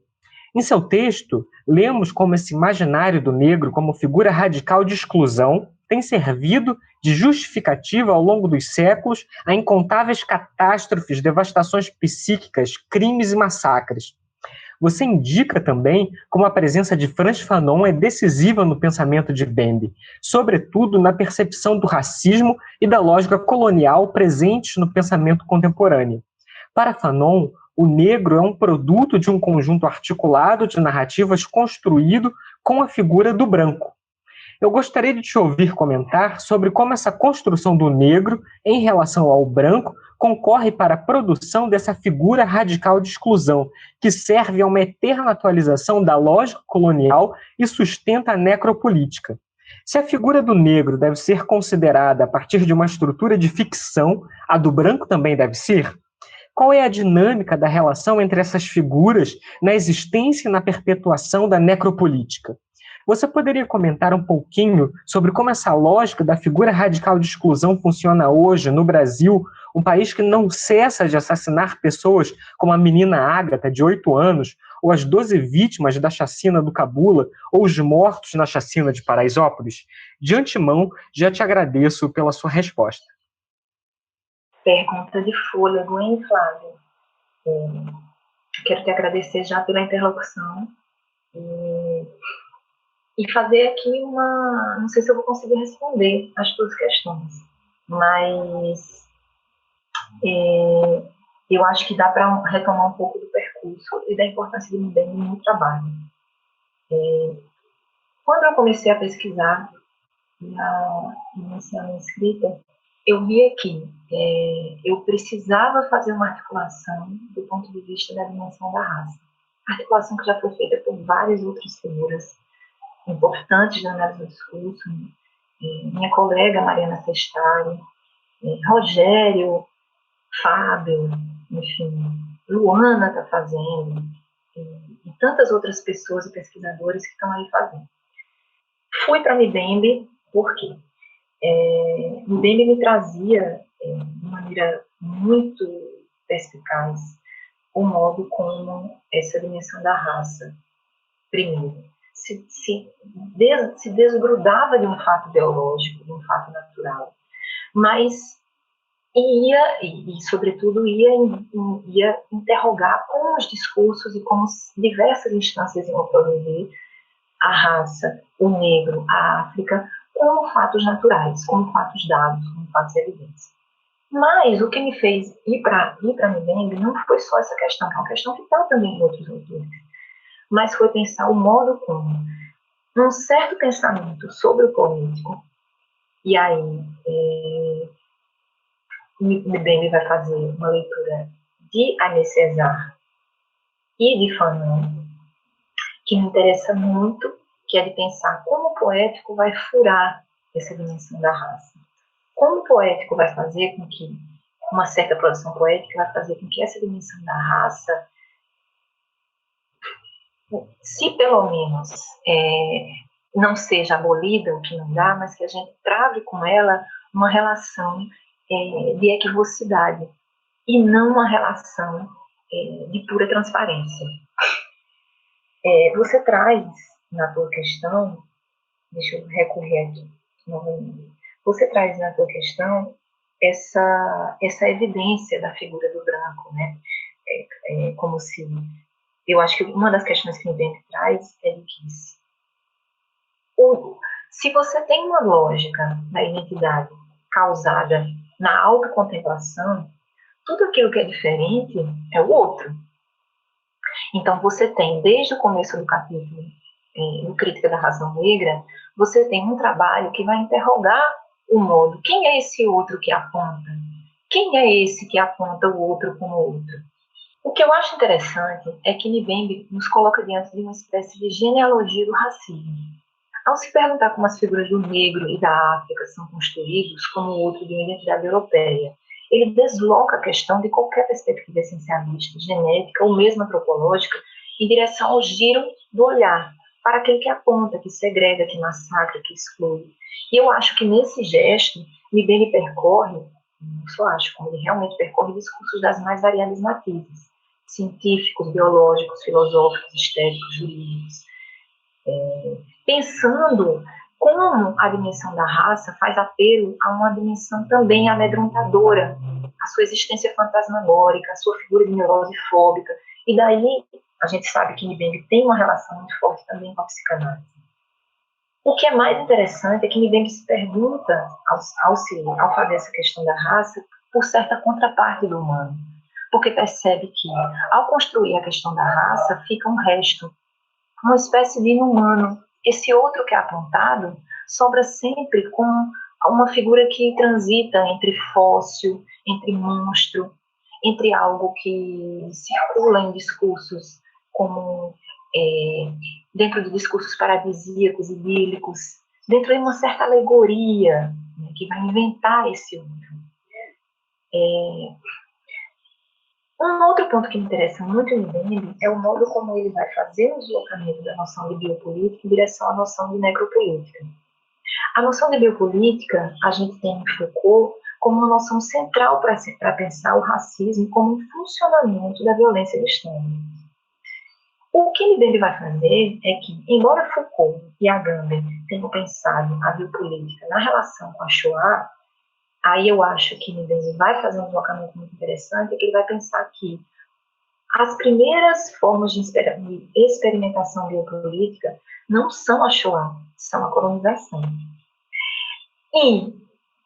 Em seu texto, lemos como esse imaginário do negro como figura radical de exclusão tem servido de justificativa ao longo dos séculos a incontáveis catástrofes, devastações psíquicas, crimes e massacres. Você indica também como a presença de Frantz Fanon é decisiva no pensamento de Bembe, sobretudo na percepção do racismo e da lógica colonial presentes no pensamento contemporâneo. Para Fanon, o negro é um produto de um conjunto articulado de narrativas construído com a figura do branco. Eu gostaria de te ouvir comentar sobre como essa construção do negro em relação ao branco concorre para a produção dessa figura radical de exclusão, que serve a uma eterna atualização da lógica colonial e sustenta a necropolítica. Se a figura do negro deve ser considerada a partir de uma estrutura de ficção, a do branco também deve ser? Qual é a dinâmica da relação entre essas figuras na existência e na perpetuação da necropolítica? Você poderia comentar um pouquinho sobre como essa lógica da figura radical de exclusão funciona hoje no Brasil, um país que não cessa de assassinar pessoas como a menina Ágata, de 8 anos, ou as 12 vítimas da chacina do Cabula, ou os mortos na chacina de Paraisópolis? De antemão, já te agradeço pela sua resposta. Pergunta de fôlego, hein, Flávio? Quero te agradecer já pela interlocução e fazer aqui não sei se eu vou conseguir responder as tuas questões, mas eu acho que dá para retomar um pouco do percurso e da importância de Bembe no meu trabalho. Quando eu comecei a pesquisar e a iniciar minha escrita, eu via que eu precisava fazer uma articulação do ponto de vista da dimensão da raça. Articulação que já foi feita por várias outras figuras importantes da análise do discurso, minha colega Mariana Sestari, Rogério, Fábio, enfim, Luana está fazendo, e tantas outras pessoas e pesquisadores que estão aí fazendo. Fui para Mbembe, por quê? Mbembe me trazia, de maneira muito perspicaz, o modo como essa dimensão da raça, primeiro, se desgrudava de um fato biológico, de um fato natural, mas sobretudo, ia interrogar como os discursos e como diversas instâncias iam produzir a raça, o negro, a África, como fatos naturais, como fatos dados, como fatos evidentes. Mas o que me fez ir para Mbembe não foi só essa questão, que é uma questão que está também em outros autores, mas foi pensar o modo como um certo pensamento sobre o político, e aí Mbembe vai fazer uma leitura de Aimé Césaire e de Fanon, que me interessa muito, que é de pensar como o poético vai furar essa dimensão da raça. Como o poético vai fazer com que, uma certa produção poética vai fazer com que essa dimensão da raça, se pelo menos não seja abolida, o que não dá, mas que a gente trave com ela uma relação de equivocidade e não uma relação de pura transparência. Você traz na tua questão, deixa eu recorrer aqui novamente, você traz na tua questão essa evidência da figura do branco, né? Como se... Eu acho que uma das questões que o Mbembe traz é de que se você tem uma lógica da identidade causada na autocontemplação, tudo aquilo que é diferente é o outro. Então, você tem, desde o começo do capítulo, no Crítica da Razão Negra, você tem um trabalho que vai interrogar o modo. Quem é esse outro que aponta? Quem é esse que aponta o outro como outro? O que eu acho interessante é que Mbembe nos coloca diante de uma espécie de genealogia do racismo. Ao se perguntar como as figuras do negro e da África são construídos como o outro de uma identidade europeia, ele desloca a questão de qualquer perspectiva essencialista, genética ou mesmo antropológica em direção ao giro do olhar, para aquele que aponta, que segrega, que massacra, que exclui. E eu acho que nesse gesto, Mbembe percorre, não só acho, como ele realmente percorre discursos das mais variadas matizes, científicos, biológicos, filosóficos, estéticos, jurídicos, pensando como a dimensão da raça faz apelo a uma dimensão também amedrontadora, a sua existência fantasmagórica, a sua figura de neurose fóbica, e daí a gente sabe que Mbembe tem uma relação muito forte também com a psicanálise. O que é mais interessante é que Mbembe se pergunta, ao fazer essa questão da raça, por certa contraparte do humano, porque percebe que, ao construir a questão da raça, fica um resto, uma espécie de inumano. Esse outro que é apontado sobra sempre com uma figura que transita entre fóssil, entre monstro, entre algo que circula em discursos como dentro de discursos paradisíacos, idílicos, dentro de uma certa alegoria, né, que vai inventar esse outro. Um outro ponto que me interessa muito em Mbembe é o modo como ele vai fazer o deslocamento da noção de biopolítica em direção à noção de necropolítica. A noção de biopolítica, a gente tem em Foucault como uma noção central para pensar o racismo como um funcionamento da violência de Estado. O que Mbembe vai fazer é que, embora Foucault e Agamben tenham pensado a biopolítica na relação com a Shoah, aí eu acho que Mbembe vai fazer um deslocamento muito interessante, que ele vai pensar que as primeiras formas de experimentação biopolítica não são a Shoah, são a colonização. E,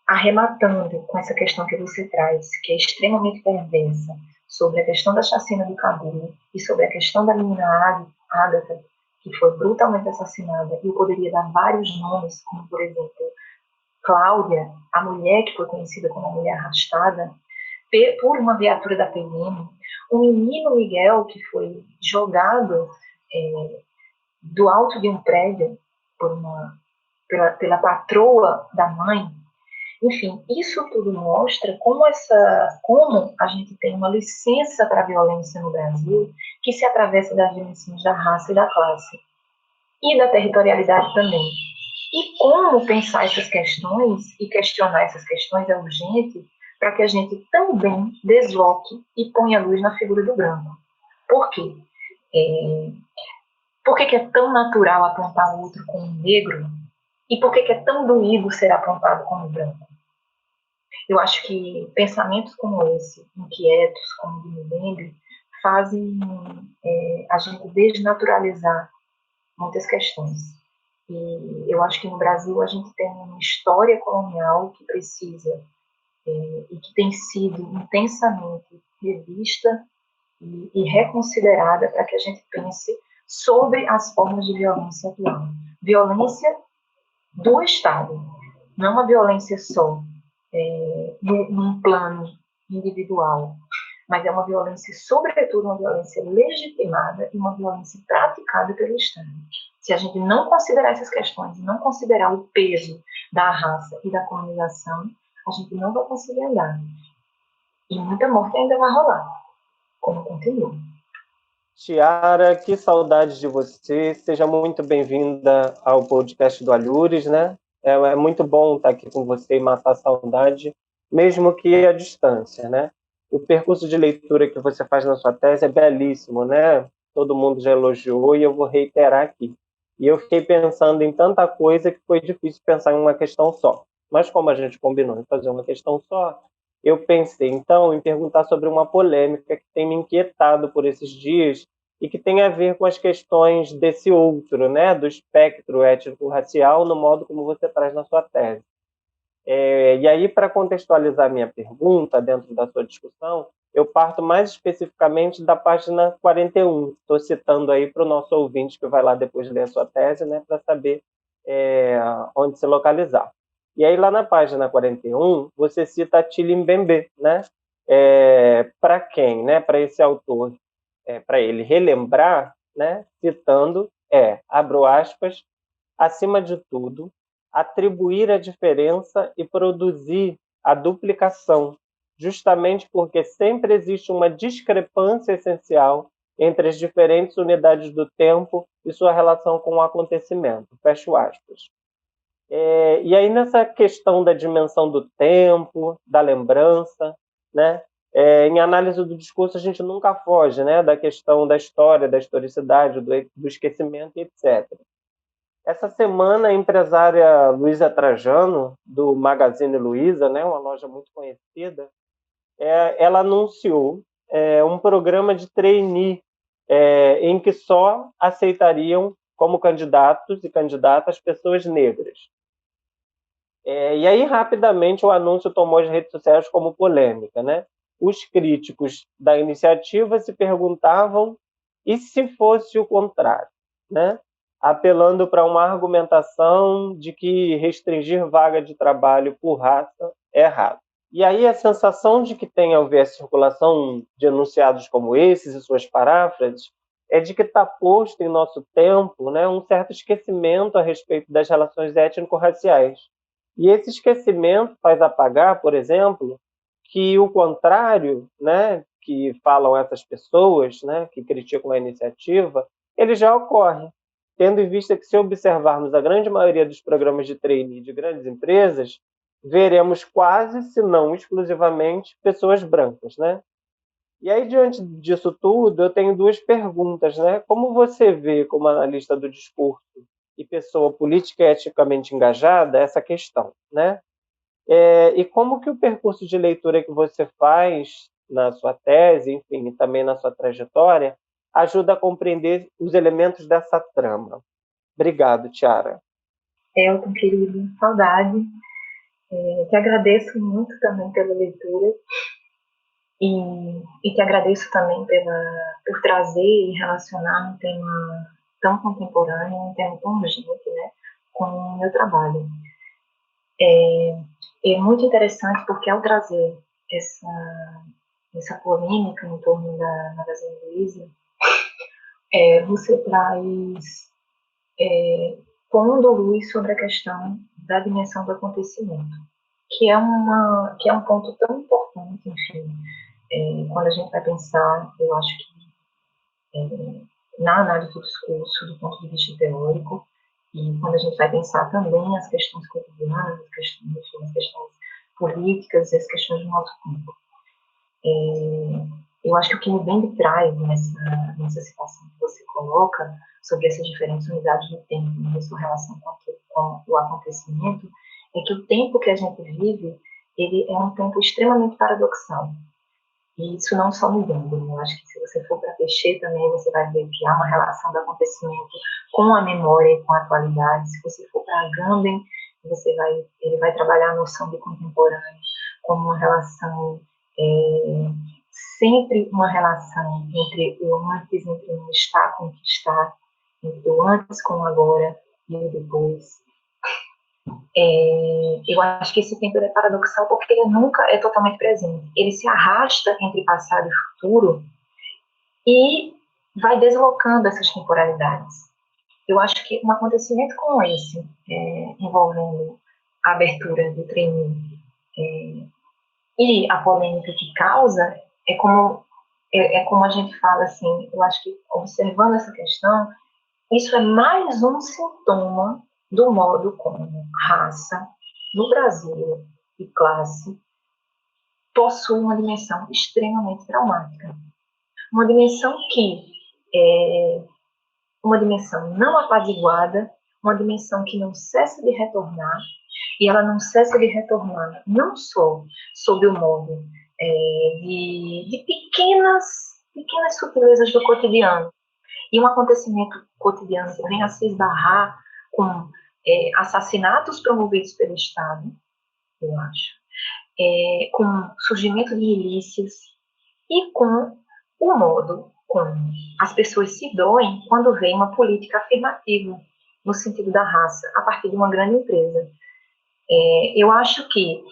arrematando com essa questão que você traz, que é extremamente perversa, sobre a questão da chacina do Cabul e sobre a questão da menina Ágata, que foi brutalmente assassinada, e eu poderia dar vários nomes, como, por exemplo, Cláudia, a mulher que foi conhecida como a mulher arrastada, por uma viatura da PM, o menino Miguel, que foi jogado do alto de um prédio pela patroa da mãe. Enfim, isso tudo mostra como a gente tem uma licença para a violência no Brasil que se atravessa das dimensões da raça e da classe, e da territorialidade também. E como pensar essas questões e questionar essas questões é urgente para que a gente também desloque e ponha luz na figura do branco. Por quê? Por que é tão natural apontar o outro como negro? E por que é tão doído ser apontado como branco? Eu acho que pensamentos como esse, inquietos, como o de Mbembe, fazem a gente desnaturalizar muitas questões. E eu acho que no Brasil a gente tem uma história colonial que precisa e que tem sido intensamente revista e reconsiderada para que a gente pense sobre as formas de violência atual. Violência do Estado, não a violência só num plano individual, mas é uma violência, sobretudo, uma violência legitimada e uma violência praticada pelo Estado. Se a gente não considerar essas questões, não considerar o peso da raça e da colonização, a gente não vai conseguir andar. E muita morte ainda vai rolar, como continua. Tiara, que saudade de você. Seja muito bem-vinda ao podcast do Alhures, né? É muito bom estar aqui com você e matar a saudade, mesmo que à distância, né? O percurso de leitura que você faz na sua tese é belíssimo, né? Todo mundo já elogiou e eu vou reiterar aqui. E eu fiquei pensando em tanta coisa que foi difícil pensar em uma questão só. Mas como a gente combinou em fazer uma questão só, eu pensei, então, em perguntar sobre uma polêmica que tem me inquietado por esses dias e que tem a ver com as questões desse outro, né, do espectro étnico-racial, no modo como você traz na sua tese. E aí, para contextualizar minha pergunta dentro da sua discussão, eu parto mais especificamente da página 41. Estou citando aí para o nosso ouvinte que vai lá depois ler a sua tese, né, para saber onde se localizar. E aí, lá na página 41, você cita Attila Mbembe, né? Para quem, né? Para esse autor, para ele relembrar, né? Citando, abro aspas, acima de tudo, atribuir a diferença e produzir a duplicação, justamente porque sempre existe uma discrepância essencial entre as diferentes unidades do tempo e sua relação com o acontecimento. Fecho aspas. E aí, nessa questão da dimensão do tempo, da lembrança, né? Em análise do discurso, a gente nunca foge, né, da questão da história, da historicidade, do esquecimento, etc. Essa semana, a empresária Luísa Trajano, do Magazine Luiza, né, uma loja muito conhecida, ela anunciou um programa de trainee em que só aceitariam como candidatos e candidatas pessoas negras. E aí, rapidamente, o anúncio tomou as redes sociais como polêmica, né? Os críticos da iniciativa se perguntavam e se fosse o contrário, né? Apelando para uma argumentação de que restringir vaga de trabalho por raça é errado. E aí a sensação de que tem a ver a circulação de enunciados como esses e suas paráfrases é de que está posto em nosso tempo, né, um certo esquecimento a respeito das relações étnico-raciais. E esse esquecimento faz apagar, por exemplo, que o contrário, né, que falam essas pessoas, né, que criticam a iniciativa, ele já ocorre, tendo em vista que, se observarmos a grande maioria dos programas de trainee de grandes empresas, veremos quase, se não exclusivamente, pessoas brancas, né? E aí, diante disso tudo, eu tenho duas perguntas, né? Como você vê, como analista do discurso e pessoa política e eticamente engajada, essa questão, né? E como que o percurso de leitura que você faz na sua tese, enfim, e também na sua trajetória, ajuda a compreender os elementos dessa trama? Obrigado, Tiara. Elton, querido, saudade. Te agradeço muito também pela leitura e te agradeço também por trazer e relacionar um tema tão contemporâneo, um tema tão urgente, né, com o meu trabalho. É muito interessante porque, ao trazer essa polêmica em torno da Magazine Luiza, você traz pondo luz sobre a questão da dimensão do acontecimento, que é um ponto tão importante, enfim, quando a gente vai pensar, eu acho que na análise do discurso, do ponto de vista teórico, e quando a gente vai pensar também as questões cotidianas, as questões políticas e as questões do nosso tempo. Eu acho que o que me vem de trás nessa situação que você coloca sobre essas diferentes unidades do tempo e sua relação com o acontecimento é que o tempo que a gente vive, ele é um tempo extremamente paradoxal. E isso não só no Gandhi, eu acho que se você for para Peixe também, você vai ver que há uma relação do acontecimento com a memória e com a atualidade. Se você for para Gandhi, ele vai trabalhar a noção de contemporâneo como uma relação, sempre uma relação entre o antes, entre o estar com o que está, entre o antes com o agora e o depois. Eu acho que esse tempo é paradoxal porque ele nunca é totalmente presente. Ele se arrasta entre passado e futuro e vai deslocando essas temporalidades. Eu acho que um acontecimento como esse, envolvendo a abertura do trainee e a polêmica que causa, é como a gente fala assim, eu acho que observando essa questão, isso é mais um sintoma do modo como raça, no Brasil, e classe, possui uma dimensão extremamente traumática. Uma dimensão uma dimensão não apaziguada, uma dimensão que não cessa de retornar e ela não cessa de retornar, não só sob o modo de pequenas sutilezas do cotidiano, e um acontecimento cotidiano que vem a se esbarrar com assassinatos promovidos pelo Estado, eu acho, com surgimento de milícias e com o modo como as pessoas se doem quando vem uma política afirmativa no sentido da raça, a partir de uma grande empresa. Eu acho que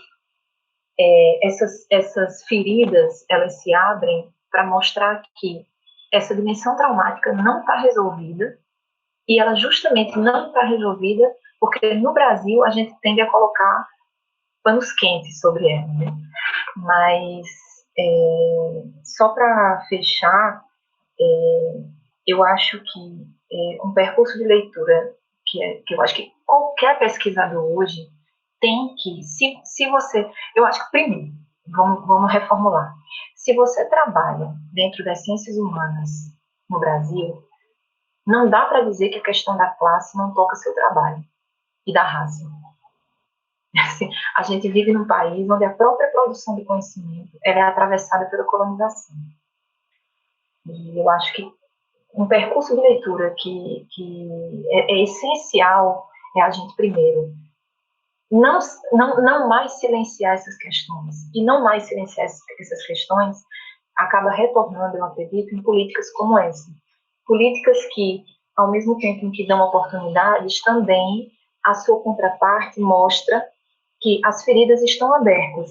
essas feridas, elas se abrem para mostrar que essa dimensão traumática não está resolvida, e ela justamente não está resolvida porque no Brasil a gente tende a colocar panos quentes sobre ela, né? Mas, só para fechar, eu acho que um percurso de leitura que eu acho que qualquer pesquisador hoje tem que, se você, eu acho que primeiro, vamos reformular, se você trabalha dentro das ciências humanas no Brasil, não dá para dizer que a questão da classe não toca seu trabalho, e da raça. Assim, a gente vive num país onde a própria produção de conhecimento ela é atravessada pela colonização. E eu acho que um percurso de leitura que é essencial é a gente, primeiro, não mais silenciar essas questões. E não mais silenciar essas questões acaba retornando, eu acredito, em políticas como essa. Políticas que, ao mesmo tempo em que dão oportunidades, também a sua contraparte mostra que as feridas estão abertas.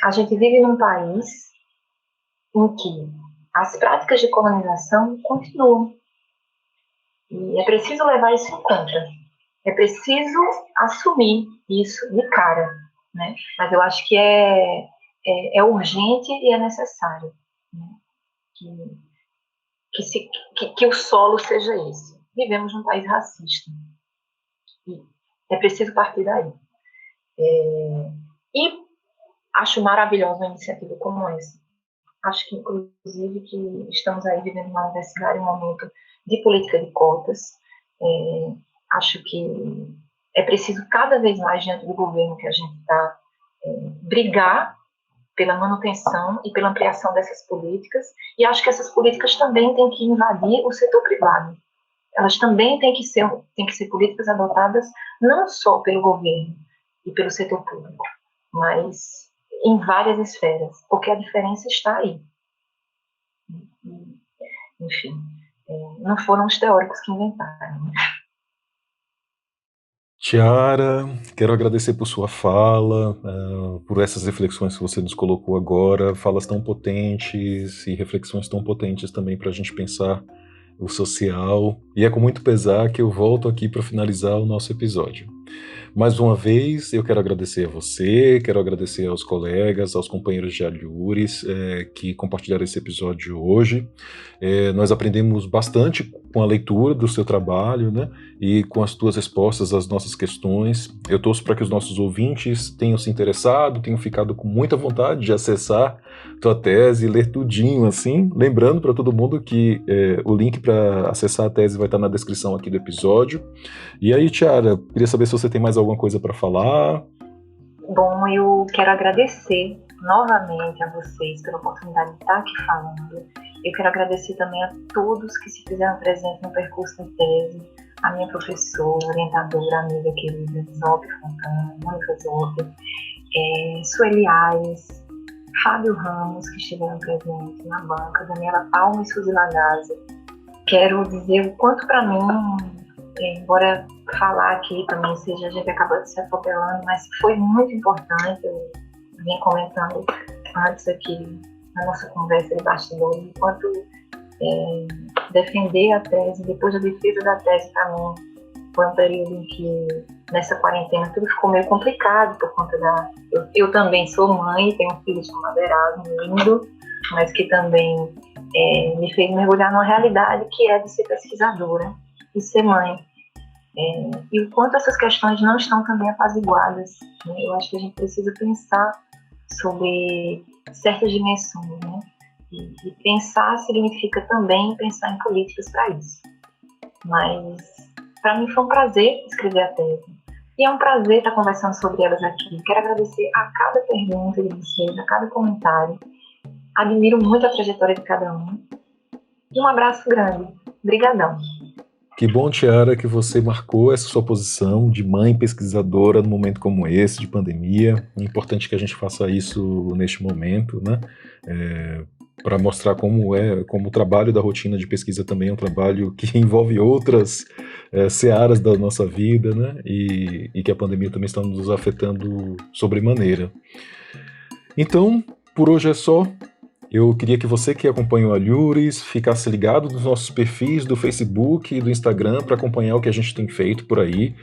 A gente vive num país em que as práticas de colonização continuam. E é preciso levar isso em conta. É preciso assumir isso de cara, né? Mas eu acho que é urgente e é necessário, né? Que o solo seja esse. Vivemos num país racista. E é preciso partir daí. E acho maravilhosa uma iniciativa como essa. Acho que, inclusive, que estamos aí vivendo uma universidade, um momento de política de cotas. Acho que é preciso cada vez mais, diante do governo que a gente está, brigar pela manutenção e pela ampliação dessas políticas, e acho que essas políticas também têm que invadir o setor privado. Elas também têm que ser políticas adotadas não só pelo governo e pelo setor público, mas em várias esferas, porque a diferença está aí. Enfim, não foram os teóricos que inventaram. Tiara, quero agradecer por sua fala, por essas reflexões que você nos colocou agora, falas tão potentes e reflexões tão potentes também para a gente pensar o social. E é com muito pesar que eu volto aqui para finalizar o nosso episódio. Mais uma vez, eu quero agradecer a você, quero agradecer aos colegas, aos companheiros de Alhures que compartilharam esse episódio hoje. Nós aprendemos bastante com a leitura do seu trabalho, né, e com as tuas respostas às nossas questões. Eu torço para que os nossos ouvintes tenham se interessado, tenham ficado com muita vontade de acessar tua tese, ler tudinho assim. Lembrando para todo mundo que o link para acessar a tese vai estar na descrição aqui do episódio. E aí, Tiara, queria saber se você tem mais alguma coisa para falar. Bom, eu quero agradecer novamente a vocês pela oportunidade de estar aqui falando. Eu quero agradecer também a todos que se fizeram presentes no percurso de tese, a minha professora, orientadora, amiga querida, Zóbia Fontana, Mônica Zóbia, Sueli Aires, Fábio Ramos, que estiveram presentes na banca, Daniela Palma e Suzy Lagazzi. Quero dizer o quanto para mim, embora falar aqui também seja, a gente acaba se atropelando, mas foi muito importante. Eu vim comentando antes aqui na nossa conversa de bastidores, enquanto defender a tese, depois da defesa da tese, para mim foi um período em que, nessa quarentena, tudo ficou meio complicado por conta eu também sou mãe, tenho um filho chamado Erasmo, lindo, mas que também me fez mergulhar numa realidade que é de ser pesquisadora e ser mãe. E o quanto essas questões não estão também apaziguadas, né? Eu acho que a gente precisa pensar sobre certas dimensões, né? E pensar significa também pensar em políticas para isso. Mas, para mim, foi um prazer escrever a tese. E é um prazer estar conversando sobre elas aqui. Quero agradecer a cada pergunta de vocês, a cada comentário. Admiro muito a trajetória de cada um. E um abraço grande. Obrigadão. Que bom, Tiara, que você marcou essa sua posição de mãe pesquisadora num momento como esse, de pandemia. É importante que a gente faça isso neste momento, né? Para mostrar como o trabalho da rotina de pesquisa também é um trabalho que envolve outras searas da nossa vida, né? E que a pandemia também está nos afetando sobremaneira. Então, por hoje é só. Eu queria que você que acompanha o Alhures ficasse ligado nos nossos perfis do Facebook e do Instagram para acompanhar o que a gente tem feito por aí.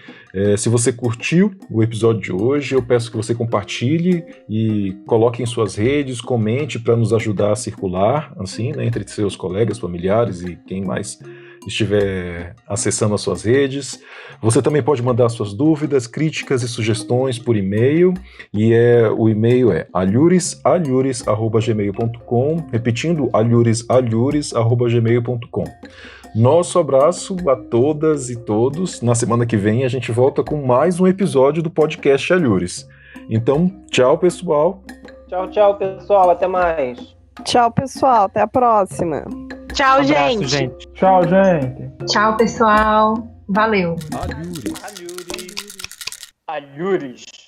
Se você curtiu o episódio de hoje, eu peço que você compartilhe e coloque em suas redes, comente para nos ajudar a circular, assim, né, entre seus colegas, familiares e quem mais estiver acessando as suas redes. Você também pode mandar suas dúvidas, críticas e sugestões por e-mail, e o e-mail é alhures@gmail.com, repetindo, alhures@gmail.com. Nosso abraço a todas e todos. Na semana que vem a gente volta com mais um episódio do podcast Alhures. Então, tchau, pessoal. Tchau, pessoal. Até mais. Tchau, pessoal. Até a próxima. Tchau, Abraço, gente. Tchau, gente. Tchau, pessoal. Valeu. Alhures. Alhures.